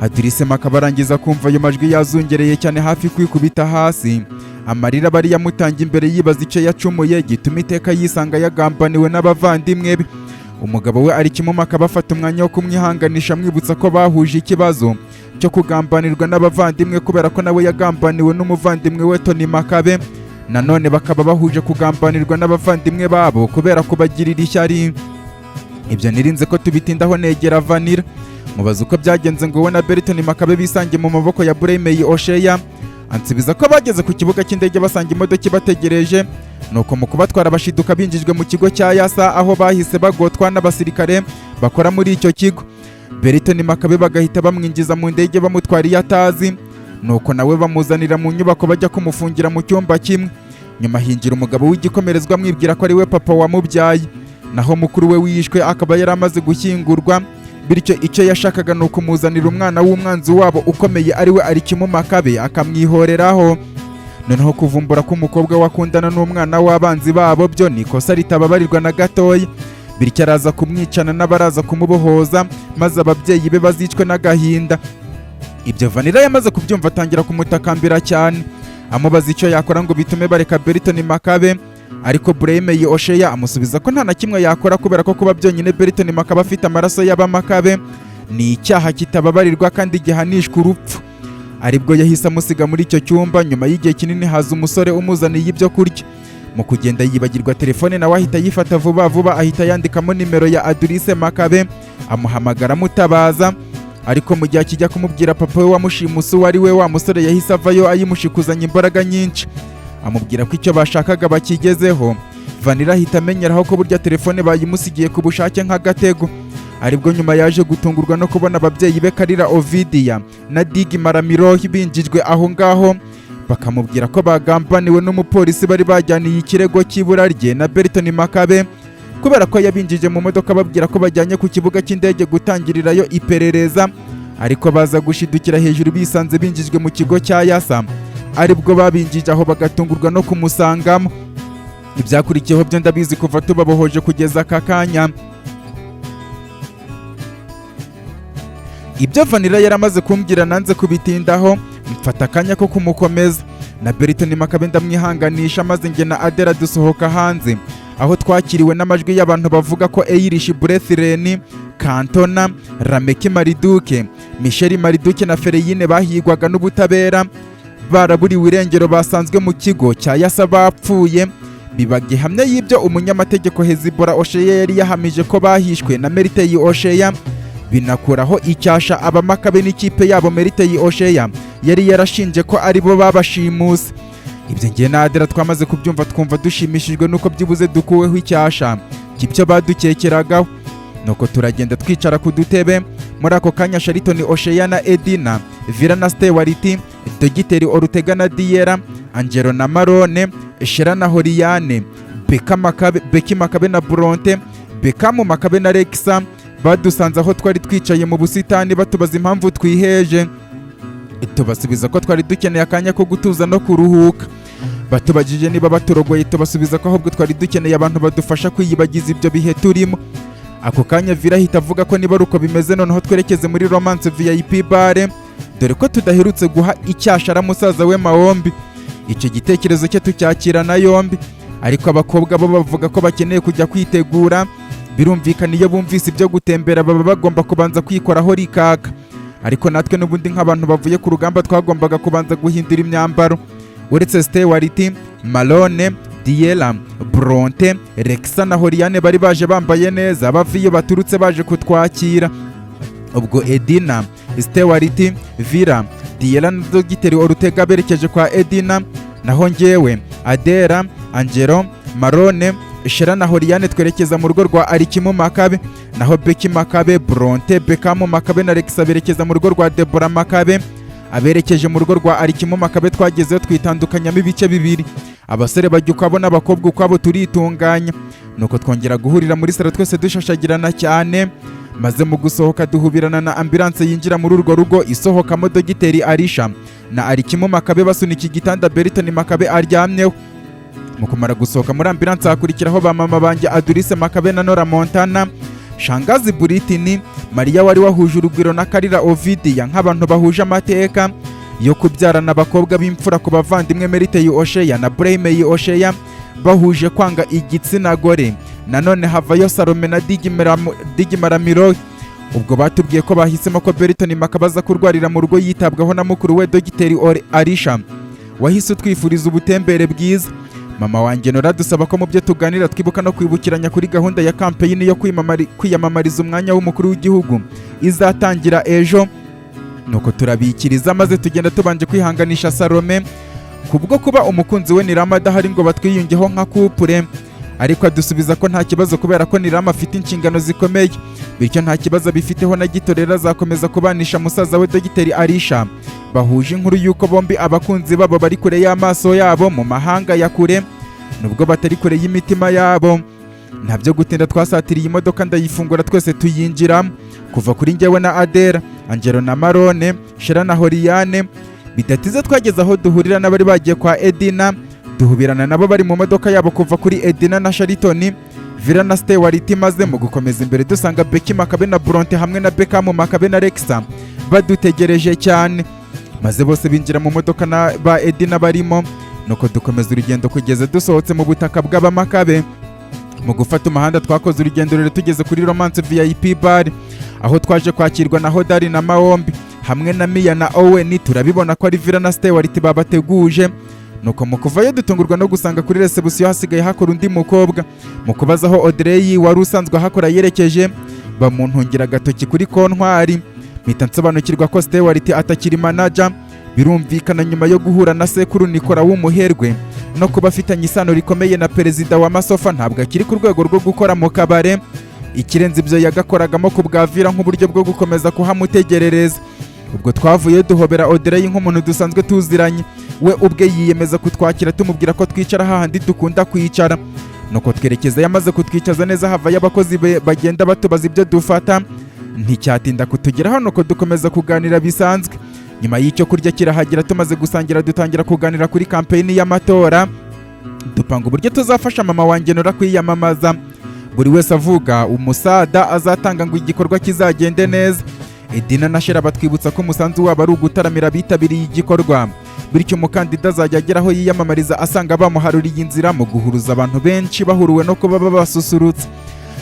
Adrisse Makabe arangiza kumva ayo majwi yazungereye cyane hafi kwikubita hasi, amarira bari yamutangiye imbere yibaza icyo yacumuye gituma iteka yisanga yagambaniwe n'abavandimwe be. Umugabo we ari kimuma akaba afata umwanya wo kumwihanganisha amwibutsa ko bahuje ikibazo cyo kugambanirwa n'abavandimwe kubera ko nawe yagambaniwe n'umuvandimwe we Tony Makabe, nanone bakaba bahuje kugambanirwa n'abavandimwe babo kubera kubagirira ishyari. Ibyo nirinze ko tubitindaho negera Vanilla mubaza uko byagenze ngo we na Berton Makabe bisange mu maboko ya Bremey Osheya. Ansubiza ko bageze ku kibuga cy'indege basanga imodoka ibategereje, nuko mu kubatwara bashiduka binjijwe mu kigo cya Yasa aho bahise bagotwa n'abasirikare bakora muri icyo kigo. Berton Makabe bagahita bamwinjiza mu ndege bamutwariye atazi, nuko nawe bamuzanira mu nyubako bajya kumufungira mu cyumba kimwe. Nyuma hinjira umugabo w'igikomerezwa amwibwira ko ari we papa wamubyaye, naho mukuru we wishwe akaba yari amaze gushyingurwa, bityo icyo yashakaga ni ukumuzanira umwana w'umwanzi wabo ukomeye ari we Arikimu Makabe akamwihoreraho. Noneho kuvumbura ko umukobwa wakundana n'umwana w'abanzi babo byo ni ikosa ritababarirwa na gatoya, bityo araza kumwicana n'abaraza kumubohoza maze ababyeyi be bazicwe n'agahinda. Ibyo Vanilla yamaze kubyumva atangira kumutakambira cyane amubaza icyo yakora ngo bitume bareka Berton Makabe, ariko Bremey Osheya amusubiza ko nta na kimwe yakora kubera ko kuba byonyine Berton Makabe afite amaraso y'abamakabe ni icyaha kitababarirwa kandi gihanishwa urupfu. Aribwo yahise amusiga muri icyo cyumba. Nyuma y'igihe kinini haza umusore umuzaniye ibyo kurya, mu kugenda yibagirwa telefone nawe ahita yifata vuba vuba ahita yandikamo nimero ya Adrisse Makabe amuhamagara amutabaza, ariko mu gihe akijya kumubwira papa we wamushimuse uwo ari we wa musore yahise avayo ayimushikuzanya imbaraga nyinshi amubwira ko icyo bashakaga bakigezeho. Vanilla ahita amenyeraho ko burya telefone bayimusigiye ku bushake nk'agatego, aribwo nyuma yaje gutungurwa no kubona ababyeyi be Karira Ovidia na Digi Maramirohi binjijwe aho ngaho bakamubwira ko bagambaniwe n'umupolisi bari bajyaniye ikirego cy'ibura rye na Berton Makabe kubera ko yabinjije mu modoka babwira ko bajyanye ku kibuga cy'indege gutangirirayo iperereza, ariko baza gushidukira hejuru bisanze binjijwe mu kigo cya Yasa, aribwo babinjije aho bagatungurwa no kumusangamo. Ibyakurikiyeho byo ndabizi kuva tubabohoje kugeza aka kanya. Ibyo Vanilla yaramaze kumbwira nanze kubitindaho, mfata akanya ko kumukomeza na Berton Makabe ndamwihanganisha maze njye na Adela dusohoka hanze aho twakiriwe n'amajwi y'abantu bavuga ko Eirish Brethren, Cantona, Rameki Mariduke, Michel Mariduke na Fereyine bahigwaga n'ubutabera baraburiwe irengero basanzwe mu kigo cya Yasa bapfuye. Bibaga ihamya y'ibyo umunyamategeko Hezibora Osheya yari yahamije ko bahishwe na Meritey Osheya, binakuraho icyasha abamakabe n'ikipe yabo Meritey Osheya yari yarashinje ko ari bo babashimuse. Ibyo ngiye na Adela twamaze kubyumva twumva dushimishijwe nuko byibuze dukuweho icyasha cy'ibyo badukekeragaho, nuko turagenda twicara ku dutebe. Muri ako kanya Shariton Osheya na Edina, Vira na Stewart, Dogiteri Orutega na Diera, Angelo na Marone, Shera na Horiane, Becky Makabe na Bronte, Bekamu Makabe na Rexa badusanze aho twari twicaye mu busitani batubaza impamvu twiheje. Tubasubiza ko twari dukeneye akanya ko gutuza no kuruhuka. Batubajije niba baturogoye, tubasubiza ko ahubwo twari dukeneye abantu badufasha kwiyibagiza ibyo bihe turimo. Ako kanya Vira ahita avuga ko niba uko bimeze noneho twerekeze muri Romance VIP bare, dore ko tudaherutse guha icyashara musaza we Maombi. Icyo gitekerezo cye tucyakirana yombi, ariko abakobwa bo bavuga ko bakeneye kujya kwitegura. Birumvikana iyo bumvise ibyo gutembera baba bagomba kubanza kwikoraho rikaka, ariko natwe n'ubundi nk'abantu bavuye ku rugamba twagombaga kubanza guhindura imyambaro. Uretse Stewart, Malone, Diela, Bronte, Rexa na Horiane bari baje bambaye neza baviyo baturutse baje kutwakira. Ubwo Edina, Stewart, Vira, Diela na Dogiteri Orutega berekeje kwa Edina, naho njyewe Adera, Angelo, Marone, Shera na Horiane twerekeza mu rugo rwa Arikimu Makabe, naho Beki Makabe, Bronte, Bekamu Makabe na Alexa berekeza mu rugo rwa Deborah Makabe. Aberekeje mu rugo rwa Arikimu Makabe twagezeyo twitandukanyamo ibice bibiri, abasore bajya ukwabo n'abakobwa ukwabo turitunganya, nuko twongera guhurira muri salo twese dushashagirana cyane, maze mu gusohoka duhubirana na ambulance yinjira muri urwo rugo isohokamo Dogiteri Arisha na Arikimu Makabe basunika igitanda Beriton Makabe aryamyeho. Mu kumara gusohoka muri ambulance hakurikiraho ba mama banjye Adurise Makabe na Nora Montana, Shangazi Buritini, Maria wari wahuje urugwiro na Karira Ovidia nk'abantu bahuje amateka yo kubyarana abakobwa b'imfura ku bavandimwe Merite Osheya na Brahime Osheya bahuje kwanga igitsina gore. Nanone havayo Salome na Digimaramiro. Ubwo batubwiye ko bahisemo ko Beriton Makabe aza kurwarira mu rugo yitabwaho na mukuru we Dogiteri Arisha wahise utwifuriza ubutembere bwiza. Mama wanjye Nora dusaba ko mu byo tuganira twibuka no kwibukiranya kuri gahunda ya campaign yo kwiyamamariza umwanya w'umukuru w'igihugu izatangira ejo, nuko turabikiriza maze tugenda tubanje kwihanganisha Salome kubwo kuba umukunzi we Nirama adahari ngo batwiyungeho nka couple, ariko adusubiza ko nta kibazo kubera ko Nirama afite inshingano zikomeye, bityo nta kibazo bifiteho na gito, rero azakomeza kubanisha musaza we Dogiteri Arisha. Bahuje inkuru yuko bombi abakunzi babo bari kure y'amaso yabo mu mahanga ya kure, nubwo batari kure y'imitima yabo. Ntabyo gutinda twasatiriye imodoka ndayifungura twese tuyinjiramo, kuva kuri njyewe na Adera, Angelo na Marone, Shera na Horiane. Bidatize twageze aho duhurira n'abari bagiye kwa Edina, duhubirana nabo bari mu modoka yabo kuva kuri Edina na Sharitoni, Vira na Stewart, maze mu gukomeza imbere dusanga Beki Makabe na Bronte hamwe na Bekamu Makabe na Alexa badutegereje cyane, maze bose binjira mu modoka na ba Edina barimo, nuko dukomeza urugendo kugeza dusohotse mu butaka bw'abamakabe. Mu gufata umuhanda twakoze urugendo rero tugeze kuri Romance VIP bar, aho twaje kwakirwa na Hodari na Maombi hamwe na Mia na Owen. Turabibona ko ari Vira na Stewart babateguje, nuko mu kuvayo dutungurwa no gusanga kuri reception hasigaye hakora undi mukobwa. Mu kubaza aho Audrey wari usanzwe hakora yerekeje, bamuntungira agatoki kuri kontwari, mpita nsobanukirwa ko Stewart atakiri manager. Birumvikana nyuma yo guhura na sekuru Nikora w'umuherwe no kuba afitanye isano rikomeye na perezida wa Masofa, ntabwo akiri ku rwego rwo gukora mu kabare. Ikirenze ibyo yagakoragamo ku bwa Vira nk'uburyo bwo gukomeza kuhamutegerereza. Ubwo twavuye duhobera Audrey nk'umuntu dusanzwe tuziranye, we ubwe yiyemeza kutwakira tumubwira ko twicara hahandi dukunda kwicara, nuko twerekeza yamaze kutwicaza neza. Havayo abakozi bagenda batubaza ibyo dufata, nticyatinda kutugeraho nuko dukomeza kuganira bisanzwe. Nyuma y'icyo kurya kirahagira, tumaze gusangira dutangira kuganira kuri campaign y'amatora, dupanga uburyo tuzafasha mama wanjye Nora kwiyamamaza. Buri wese avuga umusada azatanga ngo igikorwa kizagende neza. Edina na Shera batwibutsa ko umusanzu wabo ari ugutaramira bitabiriye igikorwa, bityo umukandida azajya ageraho yiyamamariza asanga bamuharuriye inzira mu guhuruza abantu benshi bahuruwe no kuba babasusurutse.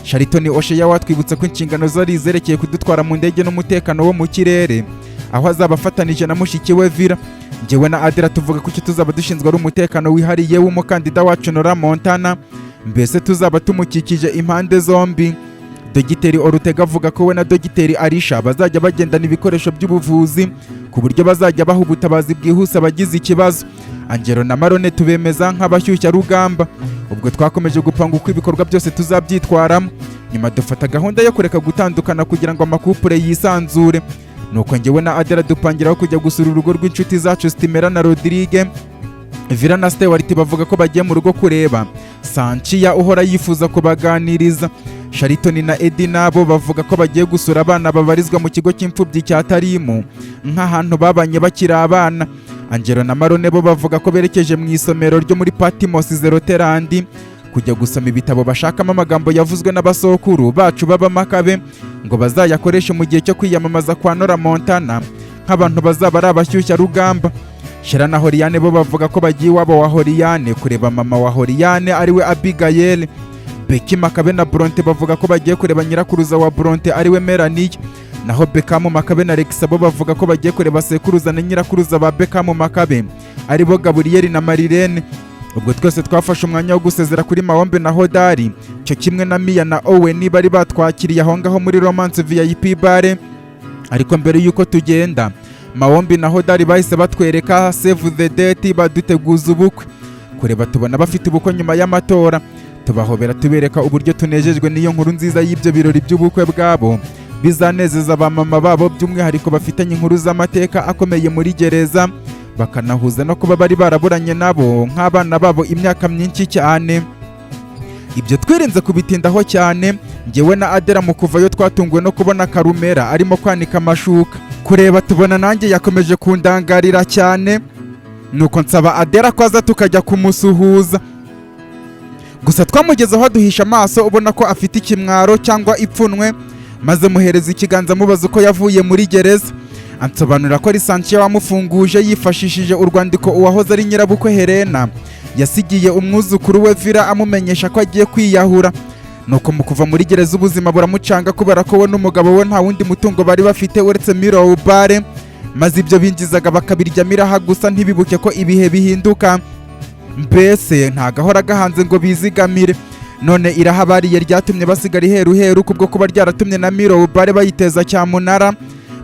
Sharitoni Osheya watwibutsa ko inshingano zari zerekeye kudutwara mu ndege n'umutekano wo mu kirere, aho azaba afatanije na mushiki we Vira. Njyewe na Adera tuvuga ko icyo tuzaba dushinzwe ari umutekano wihariye w'umukandida wacu Nora Montana, mbese tuzaba tumukikije impande zombi. Dogiteri Orutega avuga ko we na Dogiteri Arisha bazajya bagendana ibikoresho by'ubuvuzi ku buryo bazajya baha ubutabazi bwihuse abagize ikibazo. Angelo na Marone tubemeza nk'abashyushya rugamba. Ubwo twakomeje gupanga uko ibikorwa byose tuzabyitwaramo, nyuma dufata gahunda yo kureka gutandukana kugira ngo amakupure yisanzure. Nuko njyewe na Adera dupangiraho kujya gusura urugo rw'inshuti zacu Stimera na Rodrigue. Vira na Stewart bavuga ko bagiye mu rugo kureba Sanchia uhora yifuza kubaganiriza. Sharitoni na Edina bo bavuga ko bagiye gusura abana babarizwa mu kigo cy'imfubyi cya Tarimu nk'ahantu babanye bakiri abana. Angelo na Marone bo bavuga ko berekeje mu isomero ryo muri Patmos Zeroterandi kujya gusoma ibitabo bashakamo amagambo yavuzwe n'abasokuru bacu b'abamakabe ngo bazayakoreshe mu gihe cyo kwiyamamaza kwa Nora Montana nk'abantu bazaba ari abashyushya rugamba. Shera na Horiane bo bavuga ko bagiye iwabo wa Horiane kureba mama wa Horiane ariwe Abigail. Beki Makabe na Bronte bavuga ko bagiye kureba nyirakuruza wa Bronte ariwe Melanie. Naho Bekamu Makabe na Alexa bo bavuga ko bagiye kureba sekuruza na nyirakuruza ba Bekamu Makabe aribo Gabriel na Marilene. Ubwo twese twafashe umwanya wo gusezera kuri Maombe na Hodari, cyo kimwe na Mia na Owen bari batwakiriye aho ngaho muri Romance VIP bar. Ariko mbere yuko tugenda Mawombi na Hodari bahise batwereka save the date baduteguza ubukwe. Kureba tubona bafite ubukwe nyuma y'amatora, tubahobera tubereka uburyo tunejejwe n'iyo nkuru nziza y'ibyo birori by'ubukwe bwabo bizanezeza abamama babo, by'umwihariko bafitanye inkuru z'amateka akomeye muri gereza, bakanahuza no kuba bari baraburanye nabo nk'abana babo imyaka myinshi cyane. Ibyo twirinze kubitindaho cyane, njyewe na Adera mu kuvayo twatunguwe no kubona Karumera arimo kwanika amashuka. Kureba tubona nanjye yakomeje kundangarira cyane, nuko nsaba Adera ko aza tukajya kumusuhuza. Gusa twamugezeho duhisha amaso ubona ko afite ikimwaro cyangwa ipfunwe, maze muhereza ikiganza mubaza uko yavuye muri gereza. Ansobanurira ko ari Sanchiya wamufunguje yifashishije urwandiko uwahoze ari nyirabukwe Helena yasigiye umwuzukuru we Vira amumenyesha ko agiye kwiyahura. Nuko mu kuva muri gereza ubuzima buramucanga kubera ko we n'umugabo we nta wundi mutungo bari bafite uretse Mirror Bar, maze ibyo binjizaga bakabirya miraha gusa ntibibuke ko ibihe bihinduka, mbese nta gahora gahanze ngo bizigamire. None irahabariye ryatumye basigara iheruheru kubwo kuba ryaratumye na Mirror Bar bayiteza cyamunara,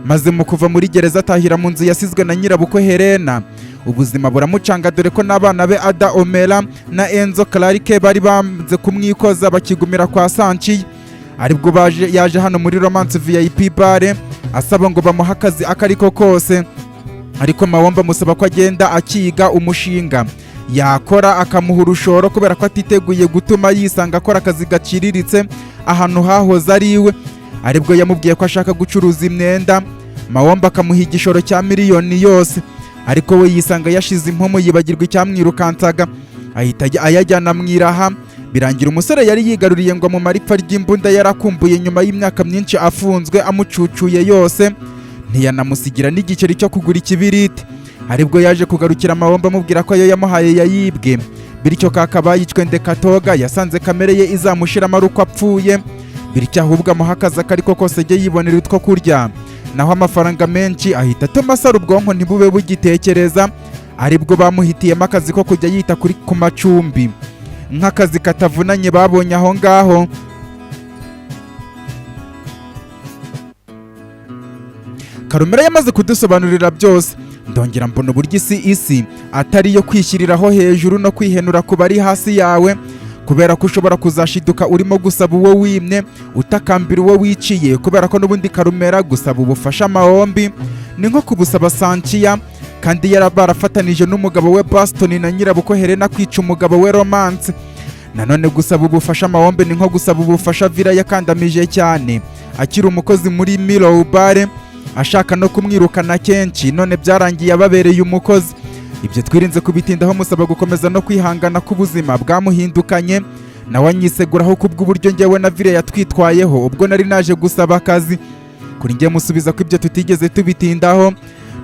maze mu kuva muri gereza atahira mu nzu yasizwe na nyirabukwe Helena. Ubuzima buramucanga dore ko n'abana be Ada Omera na Enzo Clarke bari banze kumwikoza bakigumira kwa Sanchiya. Aribwo yaje hano muri Romance VIP Bar asaba ngo bamuha akazi akariko kose, ariko Mawomba musaba ko agenda akiga umushinga yakora akamuha urushoro kubera ko atiteguye gutuma yisanga akora akazi gaciriritse ahantu hahoze ari iwe. Aribwo yamubwiye ko ashaka gucuruza imyenda, Mawomba akamuha igishoro cya miliyoni yose, ariko we yisanga yashize impumu yibagirwa icyamwirukansaga, ahita ayajyana mwiraha. Birangira umusore yari yigaruriye ngo mu maripfa ry'imbunda yarakumbuye nyuma y'imyaka myinshi afunzwe amucucuye yose, ntiyanamusigira n'igiceri cyo kugura ikibiriti. Aribwo yaje kugarukira Mawomba amubwira ko ayo yamuhaye yayibwe, bityo kakabaye icwende Katoga yasanze kamere ye izamushiramo ari uko apfuye, bityo ahubwo amuha akazi akariko kose ajye yibonera utwo kurya, naho amafaranga menshi ahita atuma asara ubwonko ntibube bugitekereza. Aribwo bamuhitiyemo akazi ko kujya yita ku macumbi nk'akazi katavunanye babonye aho ngaho. Karumera yamaze kudusobanurira byose, ndongera mbona uburyo isi atari yo kwishyiriraho hejuru no kwihenura ku bari hasi yawe, kubera ko ushobora kuzashiduka urimo gusaba uwo wimye utakambira uwo wiciye, kubera ko n'ubundi Karumera gusaba ubufasha Mawombi ni nko kubusaba Sanchiya, kandi barafatanije n'umugabo we Baston na nyirabukwe Helena kwica umugabo we Romance. Nanone gusaba ubufasha Mawombi ni nko gusaba ubufasha Vira yakandamije cyane akiri umukozi muri Mirror Bar, ashaka no kumwirukana kenshi, none byarangiye ababereye umukozi. Ibyo twirinze kubitindaho musaba gukomeza no kwihangana k'ubuzima bwamuhindukanye, nawe anyiseguraho kubw'uburyo njyewe na Vira yatwitwayeho ubwo nari naje gusaba akazi. Kuri njye musubiza ko ibyo tutigeze tubitindaho,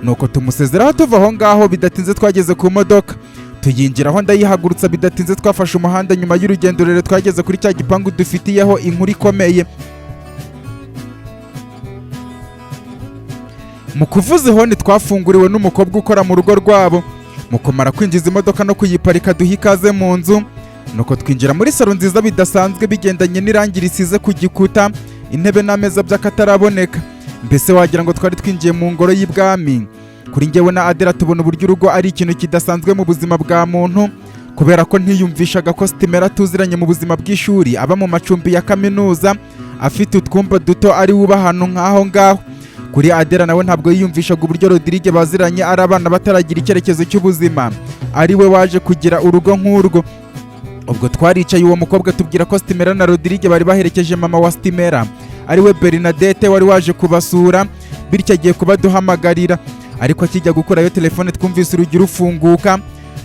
nuko tumusezeraho tuva aho ngaho. Bidatinze twageze ku modoka tuyinjiraho, ndayihagurutsa. Bidatinze twafashe umuhanda nyuma y'urugendo rero twageze kuri cya gipangu dufitiyeho inkuru ikomeye. Mu kuvuza ihoni twafunguriwe n'umukobwa ukora mu rugo rwabo. Mu kumara kwinjiza imodoka no kuyiparika duha ikaze mu nzu, nuko twinjira muri salo nziza bidasanzwe bigendanye n'irangi risize ku gikuta, intebe n'ameza by'akataraboneka, mbese wagira ngo twari twinjiye mu ngoro y'ibwami. Kuri njyewe na Adera tubona uburyo urugo ari ikintu kidasanzwe mu buzima bwa muntu, kubera ko ntiyumvishaga ko Stimera tuziranye mu buzima bw'ishuri aba mu macumbi ya kaminuza afite utwumba duto ari wuba ahantu nk'aho ngaho. Kuri Adera nawe ntabwo yiyumvishaga uburyo Rodrigue baziranye ari abana bataragira icyerekezo cy'ubuzima ari we waje kugira urugo nk'urwo. Ubwo twaricaye uwo mukobwa tubwira ko Stimera na Rodrigue bari baherekeje mama wa Stimera ari we Bernadette wari waje kubasura, bityo agiye kubaduhamagarira. Ariko akijya gukurayo telefone twumvise urugi rufunguka,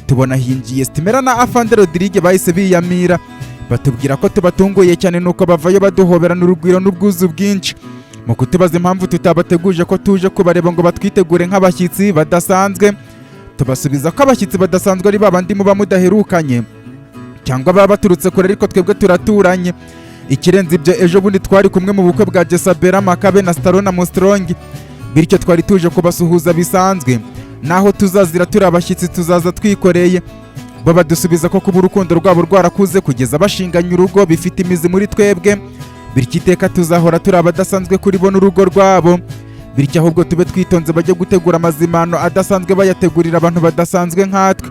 tubona hinjiye Stimera na Afande Rodrigue bahise biyamira, batubwira ko tubatunguye cyane, nuko bavayo baduhoberana urugwiro n'ubwuzu bwinshi. Mu kutubaza impamvu tutabateguje ko tuje kubareba ngo batwitegure nk'abashyitsi badasanzwe, tubasubiza ko abashyitsi badasanzwe ari babandi muba mudaherukanye cyangwa baba baturutse kure, ariko twebwe turaturanye. Ikirenze ibyo, ejo bundi twari kumwe mu bukwe bwa Jesabera Makabe na Starona Mustrongi, bityo twari tuje kubasuhuza bisanzwe, naho tuzazira turi abashyitsi tuzaza twikoreye. Bo badusubiza ko kuba urukundo rwabo rwarakuze kugeza bashinganye urugo bifite imizi muri twebwe, bityo iteka tuzahora turi abadasanzwe kuri bo n'urugo rwabo. bityo ahubwo tube twitonze bajye gutegura amazimano adasanzwe bayategurira abantu badasanzwe nkatwe,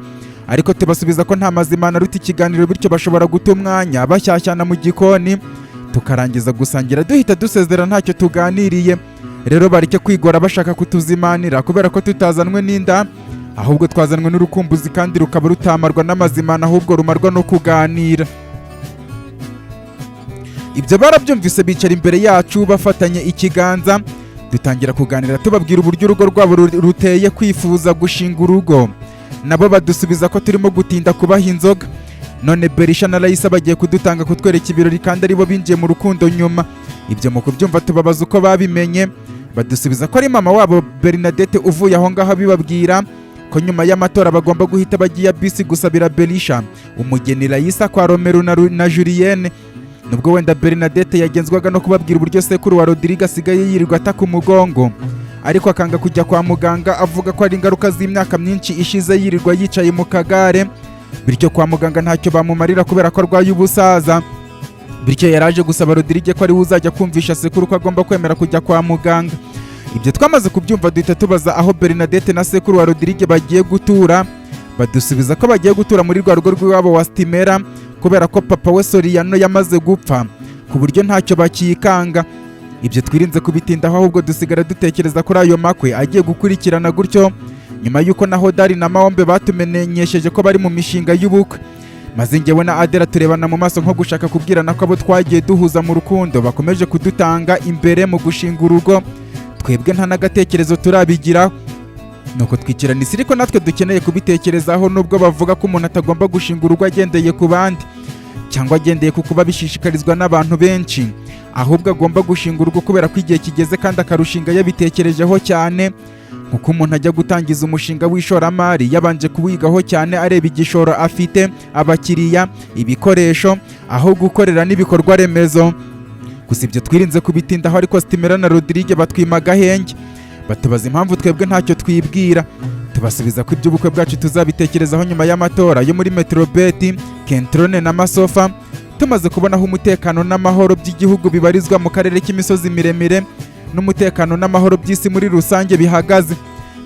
ariko tubasubiza ko nta mazimano aruta ikiganiro, bityo bashobora guta umwanya bashyashyana mu gikoni tukarangiza gusangira duhita dusezera ntacyo tuganiriye. Rero bareke kwigora bashaka kutuzimanira kubera ko tutazanwe n'inda, ahubwo twazanwe n'urukumbuzi kandi rukaba rutamarwa n'amazimano, ahubwo rumarwa no kuganira. Ibyo barabyumvise bicara imbere yacu bafatanye ikiganza, dutangira kuganira tubabwira uburyo urugo rwabo ruteye kwifuza gushinga urugo. Nabo badusubiza ko turimo gutinda kubaha inzoga. None Berisha na Raisa bagiye kudutanga kutwereka ibirori kandi aribo binjiye mu rukundo nyuma. Ibyo mu kubyumva tubabaza uko babimenye, badusubiza ko ari mama wabo Bernadette uvuye aho ngaho bibabwira ko nyuma y'amatora bagomba guhita bagiye bisi gusabira Berisha umugeni Raisa kwa Romero na Julienne. Nubwo wenda Bernadette yagenzwaga no kubabwira uburyo sekuru wa Rodrigue asigaye yirirwa ataka umugongo, ariko akanga kujya kwa muganga avuga ko ari ingaruka z'imyaka myinshi ishize yirirwa yicaye mu kagare, bityo kwa muganga ntacyo bamumarira kubera ko arwaye ubusaza. Bityo yaraje gusaba Rodrigue ko ari we uzajya kumvisha sekuru ko agomba kwemera kujya kwa muganga. Ibyo twamaze kubyumva duhita tubaza aho Bernadette na sekuru wa Rodrigue bagiye gutura. Badusubiza ko bagiye gutura muri rwa rugo rw'iwabo wa Stimera kubera ko papa we Soriano yamaze gupfa ku buryo ntacyo bakikanga. Ibyo twirinze kubitindaho, ahubwo dusigara dutekereza kuri ayo makwe agiye gukurikirana gutyo nyuma y'uko na Hodari na Maombe batumenyesheje ko bari mu mishinga y'ubukwe. Maze njyewe na Adela turebana mu maso nko gushaka kubwirana ko abo twagiye duhuza mu rukundo bakomeje kudutanga imbere mu gushinga urugo, twebwe nta n'agatekerezo turabigiraho. Nuko twikirana isi, ariko natwe dukeneye kubitekerezaho, nubwo bavuga ko umuntu atagomba gushinga urugo agendeye ku bandi cyangwa agendeye ku kuba bishishikarizwa n'abantu benshi, ahubwo agomba gushinga urugo kubera ko igihe kigeze kandi akarushinga yabitekerejeho cyane. Nkuko umuntu ajya gutangiza umushinga w'ishoramari yabanje kuwigaho cyane areba igishoro afite, abakiriya, ibikoresho, aho gukorera n'ibikorwa remezo. Gusa ibyo twirinze kubitindaho, ariko Stimera na Rodrigue batwima agahenge, batubaza impamvu twebwe ntacyo twibwira. Tubasubiza ko iby'ubukwe bwacu tuzabitekerezaho nyuma y'amatora yo muri Metrobet, Kentrone na Masofa, tumaze kubona aho umutekano n'amahoro by'igihugu bibarizwa mu karere k'imisozi miremire n'umutekano n'amahoro by'isi muri rusange bihagaze.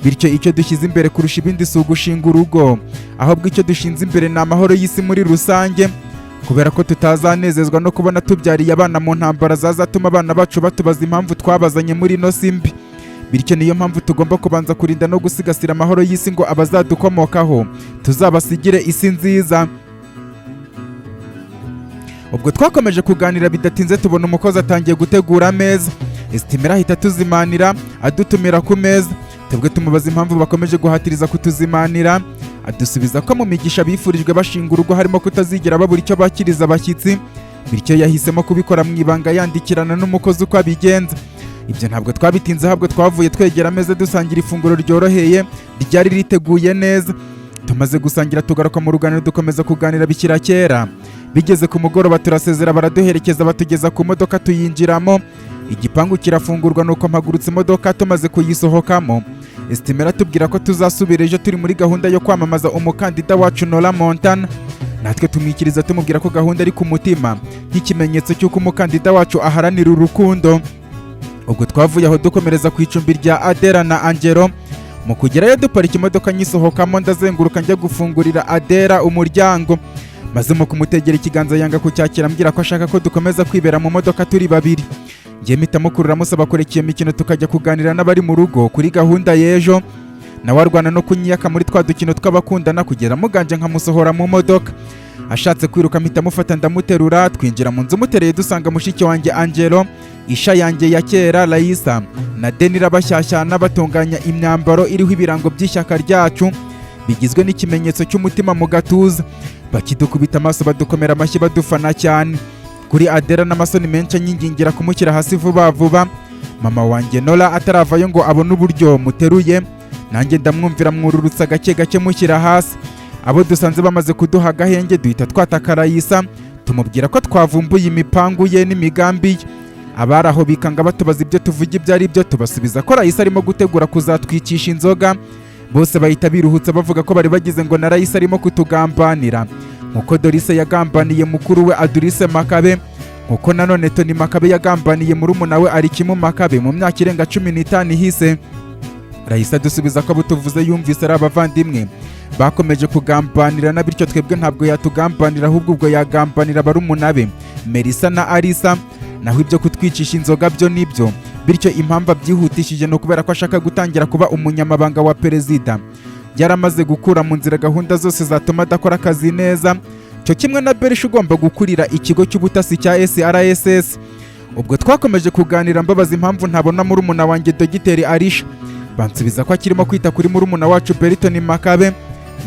Bityo icyo dushyize imbere kurusha ibindi si ugushinga urugo, ahubwo icyo dushinze imbere ni amahoro y'isi muri rusange, kubera ko tutazanezezwa no kubona tubyariye abana mu ntambara zazatuma abana bacu batubaza impamvu twabazanye muri ino si mbi. Bityo niyo mpamvu tugomba kubanza kurinda no gusigasira amahoro y'isi ngo abazadukomokaho tuzabasigire isi nziza. Ubwo twakomeje kuganira bidatinze tubona umukozi atangiye gutegura ameza. Stimera ahita tuzimanira adutumira ku meza, twebwe tumubaza impamvu bakomeje guhatiriza kutuzimanira. Adusubiza ko mu migisha bifurijwe bashinga urugo harimo kutazigera babura icyo bakiriza abashyitsi, bityo yahisemo kubikora mu ibanga yandikirana n'umukozi uko abigenza. Ibyo ntabwo twabitinze, ahubwo twavuye twegera ameza dusangira ifunguro ryoroheye ryari riteguye neza. Tumaze gusangira tugaruka mu ruganiro dukomeza kuganira bikira kera. Bigeze ku mugoroba turasezera baraduherekeza batugeza ku modoka tuyinjiramo. Igipangu kirafungurwa nuko mpagurutse imodoka tumaze kuyisohokamo. Stimera tubwira ko tuzasubira ejo turi muri gahunda yo kwamamaza umukandida wacu Nora Montana. Natwe tumwikiriza tumubwira ko gahunda ari ku mutima nk'ikimenyetso cy'uko umukandida wacu aharanira urukundo. Ubwo twavuye aho dukomereza ku icumbi rya Adela na Angelo. Mu kugerayo duparika imodoka nyisohokamo ndazenguruka njya gufungurira Adela umuryango, maze mu kumutegera ikiganza yanga kucyakira ambwira ko ashaka ko dukomeza kwibera mu modoka turi babiri. Njye mpita mukurura musaba kureka iyo mikino tukajya kuganira n'abari mu rugo kuri gahunda y'ejo. Nawe arwana no kunyiyaka muri twa dukino tw'abakundana kugera muganje nkamusohora mu modoka. Ashatse kwiruka mpita mufata ndamuterura, twinjira mu nzu mutereye dusanga mushiki wanjye Angelo, isha yanjye ya kera Raisa na Denira bashyashyana batunganya imyambaro iriho ibirango by'ishyaka ryacu bigizwe n'ikimenyetso cy'umutima mu gatuza. Bakidukubita amaso badukomera amashyi badufana cyane. Kuri Adela n'amasoni menshi anyingingira kumushyira hasi vuba vuba. Mama wanjye Nora ataravayo ngo abone uburyo muteruye, nanjye ndamwumvira mwururutsa gake gake mushyira hasi. Abo dusanze bamaze kuduha agahenge duhita twataka Raisa tumubwira ko twavumbuye imipangu ye n'imigambi ye. Abari aho bikanga batubaza ibyo tuvuga ibyo ari byo, tubasubiza ko Raisa arimo gutegura kuzatwikisha inzoga. Bose bahita biruhutsa bavuga ko bari bagize ngo na Raisa arimo kutugambanira nkuko Dorise yagambaniye mukuru we Adurise Makabe nkuko nanone Tony Makabe yagambaniye murumuna we Arikimu Makabe mu myaka irenga 15 ihise. Rahisa dusubiza ko butuvuze yumvise ari abavandimwe bakomeje kugambanira na bityo twebwe ntabwo yatugambanira ahubwo ubwo yagambanira barumuna be Melissa na Alisa, naho ibyo kutwicisha inzoga byo nibyo, bityo impamvu byihutishije no kubera ko ashaka gutangira kuba umunyamabanga wa perezida. Yaramaze gukura mu nzira gahunda zose zatuma adakora akazi neza, cyo kimwe na Berisha ugomba gukurira ikigo cy'ubutasi cya SRSS. Ubwo twakomeje kuganira mbabaza impamvu ntabona murumuna wanjye Dogiteri Arisha, bansubiza ko akirimo kwita kuri murumuna wacu Tony Makabe.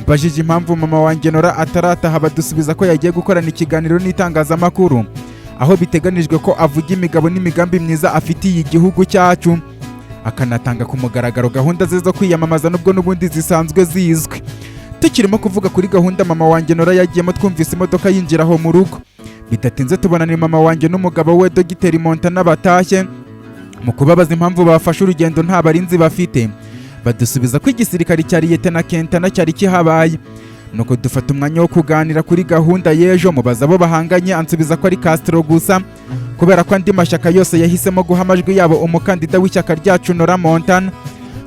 Mbajije impamvu mama wanjye Nora atarataha, badusubiza ko yagiye gukorana ikiganiro n'itangazamakuru aho biteganijwe ko avuga imigabo n'imigambi myiza afitiye igihugu cyacu, akanatanga ku mugaragaro gahunda ze zo kwiyamamaza nubwo n'ubundi zisanzwe zizwi. Tukirimo kuvuga kuri gahunda mama wanjye Nora yagiyemo, twumvise imodoka yinjira aho mu rugo. Bidatinze tubona ni mama wanjye n'umugabo we Dogiteri Montana batashye. Mu kubabaza impamvu bafashe urugendo nta barinzi bafite, badusubiza ko igisirikare cya Liyetena Kentana cyari kihabaye. Nuko dufata umwanya wo kuganira kuri gahunda y'ejo, mubaza abo bahanganye, ansubiza ko ari Castro gusa kubera ko andi mashyaka yose yahisemo guha amajwi yabo umukandida w'ishyaka ryacu Nora Montana,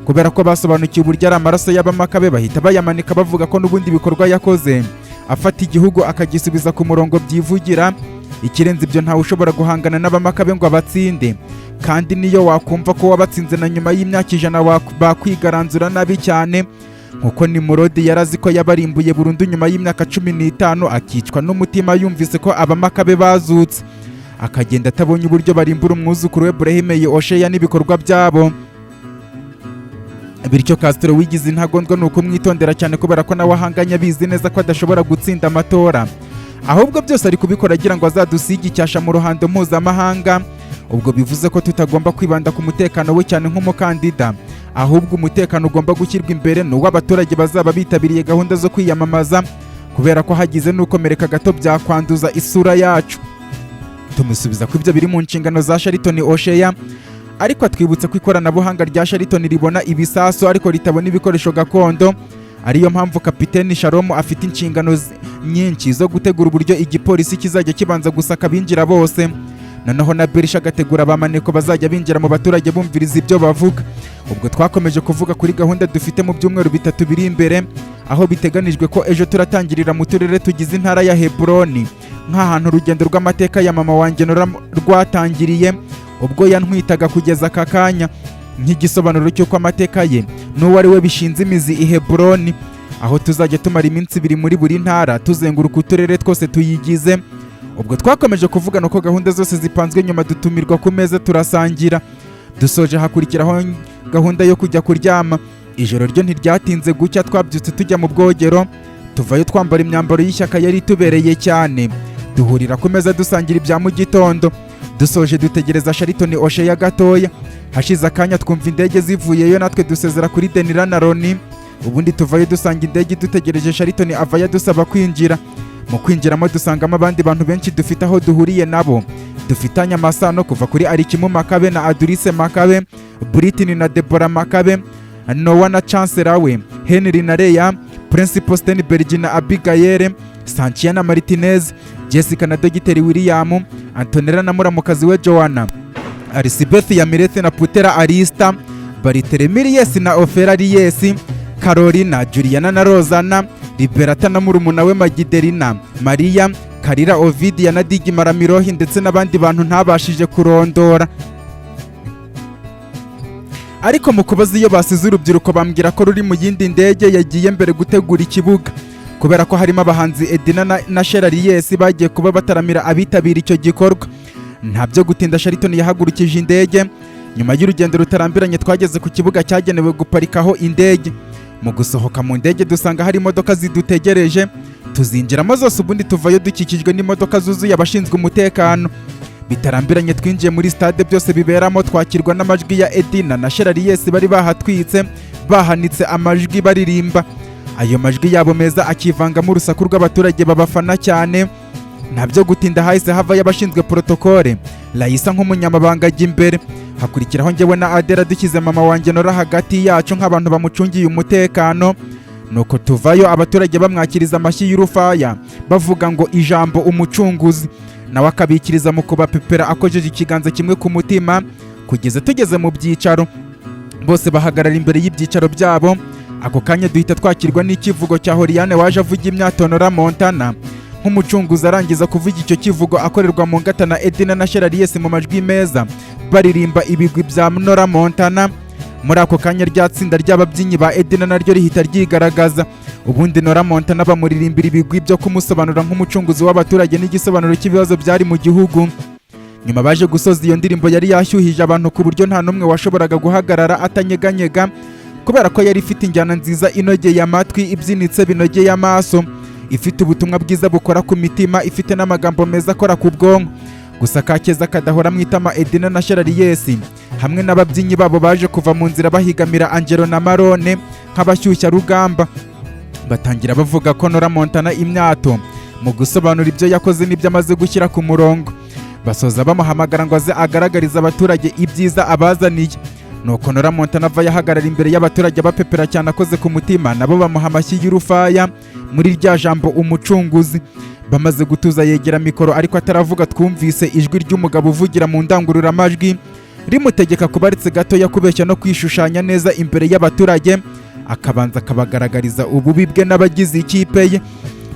kubera ko basobanukiwe uburyo ari amaraso y'abamakabe bahita bayamanika bavuga ko n'ubundi bikorwa yakoze afata igihugu akagisubiza ku murongo byivugira. Ikirenze ibyo ntawe ushobora guhangana n'abamakabe ngo abatsinde, kandi niyo wakumva ko wabatsinze na nyuma y'imyaka 100 bakwigaranzura nabi cyane, nkuko Nimurodi yarazi ko yabarimbuye burundu nyuma y'imyaka 15 akicwa n'umutima yumvise ko abamakabe bazutse, akagenda atabonye uburyo barimbura umwuzukuru we Brahimeye Osheya n'ibikorwa byabo. Bityo Castro wigize intagondwa nuko mwitondera cyane kubera ko nawe ahanganye abizi neza ko adashobora gutsinda amatora, ahubwo byose ari kubikora agira ngo azadusige icyasha mu ruhando mpuzamahanga. Ubwo bivuze ko tutagomba kwibanda ku mutekano we cyane nk'umukandida, ahubwo umutekano ugomba gushyirwa imbere n'uw'abaturage bazaba bitabiriye gahunda zo kwiyamamaza, kubera ko hagize n'ukomereka gato byakwanduza isura yacu. Tumusubiza ko ibyo biri mu nshingano za Shariton Osheya, ariko atwibutse ko ikoranabuhanga rya Shariton ribona ibisasu ariko ritabona ibikoresho gakondo. Ariyo mpamvu Kapiteni Shalom afite inshingano nyinshi zo gutegura uburyo igipolisi kizajya kibanza gusaka binjira bose, noneho na Berisha agategura abamaneko bazajya binjira mu baturage bumviriza ibyo bavuga. Ubwo twakomeje kuvuga kuri gahunda dufite mu byumweru 3 biri imbere, aho biteganijwe ko ejo turatangirira mu turere tugize intara ya Hebroni, nk'ahantu urugendo rw'amateka ya mama wanjye Nora rwatangiriye ubwo yantwitaga kugeza aka kanya, nk'igisobanuro cy'uko amateka ye n'uwo ari we bishinze imizi i Hebroni, aho tuzajya tumara iminsi 2 muri buri ntara tuzenguruka uturere twose tuyigize. Ubwo twakomeje kuvugana uko gahunda zose zipanzwe, nyuma dutumirwa ku meza turasangira. Dusoje hakurikiraho gahunda yo kujya kuryama. Ijoro ryo ntiryatinze gucya, twabyutse tujya mu bwogero, tuvayo twambara imyambaro y'ishyaka yari tubereye cyane, duhurira ku meza dusangira ibya mu gitondo. Dusoje dutegereza Shariton Osheya gatoya, hashize akanya twumva indege zivuyeyo, natwe dusezera kuri Denira na Roni. Ubundi tuvayo dusanga indege dutegereje Shariton avayo dusaba kwinjira. Mu kwinjiramo dusangamo abandi bantu benshi dufite aho duhuriye nabo, dufitanye amasano kuva kuri Arikimu Makabe na Adulise Makabe, Britney na Deborah Makabe, Noah na Chancellor we, Henry na Leah, Principal Stenberg na Abigail, Sanchiana Martinez, Jessica na Dogiteri William, Antonella na muramukazi we Joanna, Elizabeth ya Mirete na Putera Arista, Baritelemirius na Ofera Ries, Carolina, Juliana na Rosana, Liberata na murumuna we Magidelina, Maria, Karira Ovidia na Digi Maramirohi ndetse n'abandi bantu ntabashije kurondora. Ariko mu kubaza iyo basize urubyiruko bambwira ko ruri mu yindi ndege yagiye mbere gutegura ikibuga, kubera ko harimo abahanzi Edina na Sheraries bagiye kuba bataramira abitabira icyo gikorwa. Ntabyo gutinda, Shariton yahagurukije indege. Nyuma y'urugendo rutarambiranye twageze ku kibuga cyagenewe guparikaho indege. Mu gusohoka mu ndege dusanga hari imodoka zidutegereje, tuzinjiramo zose, ubundi tuvayo dukikijwe n'imodoka zuzuye abashinzwe umutekano. Bitarambiranye twinjiye muri stade, byose biberamo, twakirwa n'amajwi ya Edina na Sheraries bari bahatwitse, bahanitse amajwi baririmba. Ayo majwi yabo meza akivangamo urusaku rw'abaturage babafana cyane. Ntabyo gutinda, hahise havayo abashinzwe protokole, Raisa nk'umunyamabanga ajya imbere, hakurikiraho njyewe na Adela dukize mama wanjye Nora hagati yacu nk'abantu bamucungiye umutekano. nuko tuvayo abaturage bamwakiriza amashyi y'urufaya bavuga ngo ijambo umucunguzi, nawe akabikiriza mu kubapepera akojeje ikiganza kimwe ku mutima. Kugeza tugeze mu byicaro, bose bahagarara imbere y'ibyicaro byabo. Ako kanya duhita twakirwa n'ikivugo cya Horiane waje avuga imyato Nora Montana. Nk'umucunguzi arangiza kuvuga icyo kivugo akorerwa mu ngata na Edina na Shararies mu majwi meza baririmba ibigwi bya Nora Montana. Muri ako kanya rya tsinda ry'ababyinnyi ba Edina naryo rihita ryigaragaza, ubundi Nora Montana bamuririmbira ibigwi byo kumusobanura nk'umucunguzi w'abaturage n'igisobanuro cy'ibibazo byari mu gihugu. Nyuma baje gusoza iyo ndirimbo yari yashyuhije abantu ku buryo nta n'umwe washoboraga guhagarara atanyeganyega, kubera ko yari ifite injyana nziza inogeye amatwi, ibyinitse binogeye amaso, ifite ubutumwa bwiza bukora ku mitima, ifite n'amagambo meza akora ku bwonko. Gusa kakeza kadahora mwitama Edina na Shararies hamwe n'ababyinnyi babo baje kuva mu nzira bahigamira Angelo na Marone nk'abashyushya rugamba. Batangira bavuga ko Nora Montana imyato mu gusobanura ibyo yakoze n'ibyo amaze gushyira ku murongo. Basoza bamuhamagara ngo aze agaragariza abaturage ibyiza abazaniye. Nuko Nora Montana ava yahagarara imbere y'abaturage bapepera cyane akoze ku mutima, nabo bamuha amashyi y'urufaya muri rya jambo umucunguzi. Bamaze gutuza yegera mikoro, ariko ataravuga twumvise ijwi ry'umugabo uvugira mu ndangururamajwi rimutegeka kubaritse gatoya kubeshya no kwishushanya neza imbere y'abaturage, akabanza akabagaragariza ububi bwe n'abagize ikipe ye.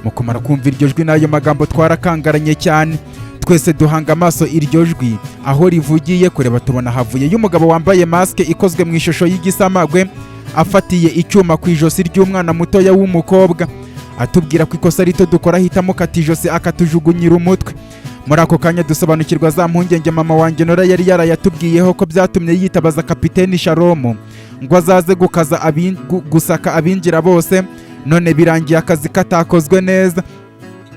Mu kumara kumva iryo jwi n'ayo magambo twarakangaranye cyane, twese duhanga amaso iryo jwi aho rivugiye. Kureba tubona havuye y'umugabo wambaye maske ikozwe mu ishusho y'igisamagwe, afatiye icyuma ku ijosi ry'umwana mutoya w'umukobwa, atubwira ko ikosa rito dukora ahitamo kata ijosi akatujugunyira umutwe. Muri ako kanya dusobanukirwa za mpungenge mama wanjye Nora yari yarayatubwiyeho ko byatumye yitabaza kapiteni Sharomo ngo azaze gusaka abinjira bose, none birangiye akazi katakozwe neza.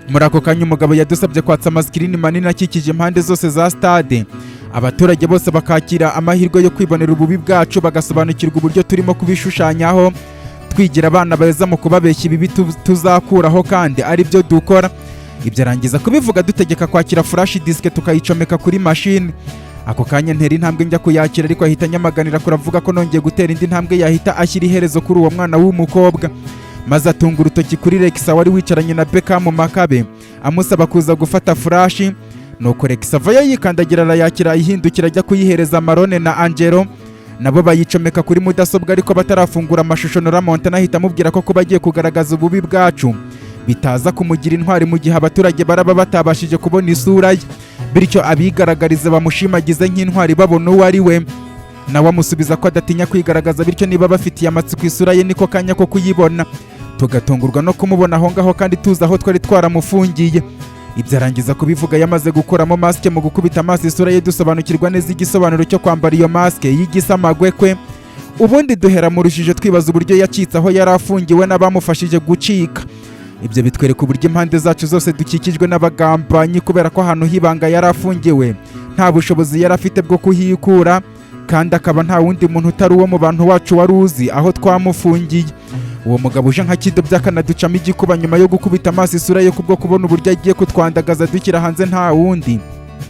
Muri ako kanya umugabo yadusabye kwatsa amaskirini manini akikije impande zose za stade, abaturage bose bakakira amahirwe yo kwibonera ububi bwacu, bagasobanukirwa uburyo turimo kubishushanyaho twigira abana beza mu kubabeshya ibibi tuzakuraho kandi ari byo dukora. Ibyo arangiza kubivuga dutegeka kwakira flash disk tukayicomeka kuri machine. Ako kanya ntera intambwe njya kuyakira, ariko ahita nyamaganira kuravuga ko nongeye gutera indi ntambwe yahita ashyira iherezo kuri uwo mwana w'umukobwa, maze atunga urutoki kuri Rexa wari wicaranye na Beckham Makabe amusaba kuza gufata flash. Nuko Rexa ava yikandagira arayakira, ayihindukira ajya kuyihereza Marone na Angelo, nabo bayicomeka kuri mudasobwa, ariko batarafungura amashusho. Nora Montana ahita amubwira ko kuba agiye kugaragaza ububi bwacu bitaza kumugira intwari mu gihe abaturage baraba batabashije kubona isura ye, bityo abigaragariza bamushimagize nk'intwari babona uwo ari we. Nawe amusubiza ko adatinya kwigaragaza, bityo niba bafitiye amatsiko isura ye niko kanya ko kuyibona. Tugatungurwa no kumubona aho ngaho kandi tuzi aho twari twaramufungiye. Ibyo arangiza kubivuga yamaze gukuramo maske, mu gukubita amaso isura ye dusobanukirwa neza igisobanuro cyo kwambara iyo maske y'igisamagwe kwe. Ubundi duhera mu rujijo twibaza uburyo yacitse aho yari afungiwe n'abamufashije gucika. Ibyo bitwereka uburyo impande zacu zose dukikijwe n'abagambanyi, kubera ko ahantu hibanga yari afungiwe nta bushobozi yari afite bwo kuhikura, kandi akaba nta wundi muntu utari uwo mu bantu wacu wari uzi aho twamufungiye. Uwo mugabo uje nka kidobya akanaducamo igikuba nyuma yo gukubita amaso isura ye kubwo kubona uburyo agiye kutwandagaza dukira hanze nta wundi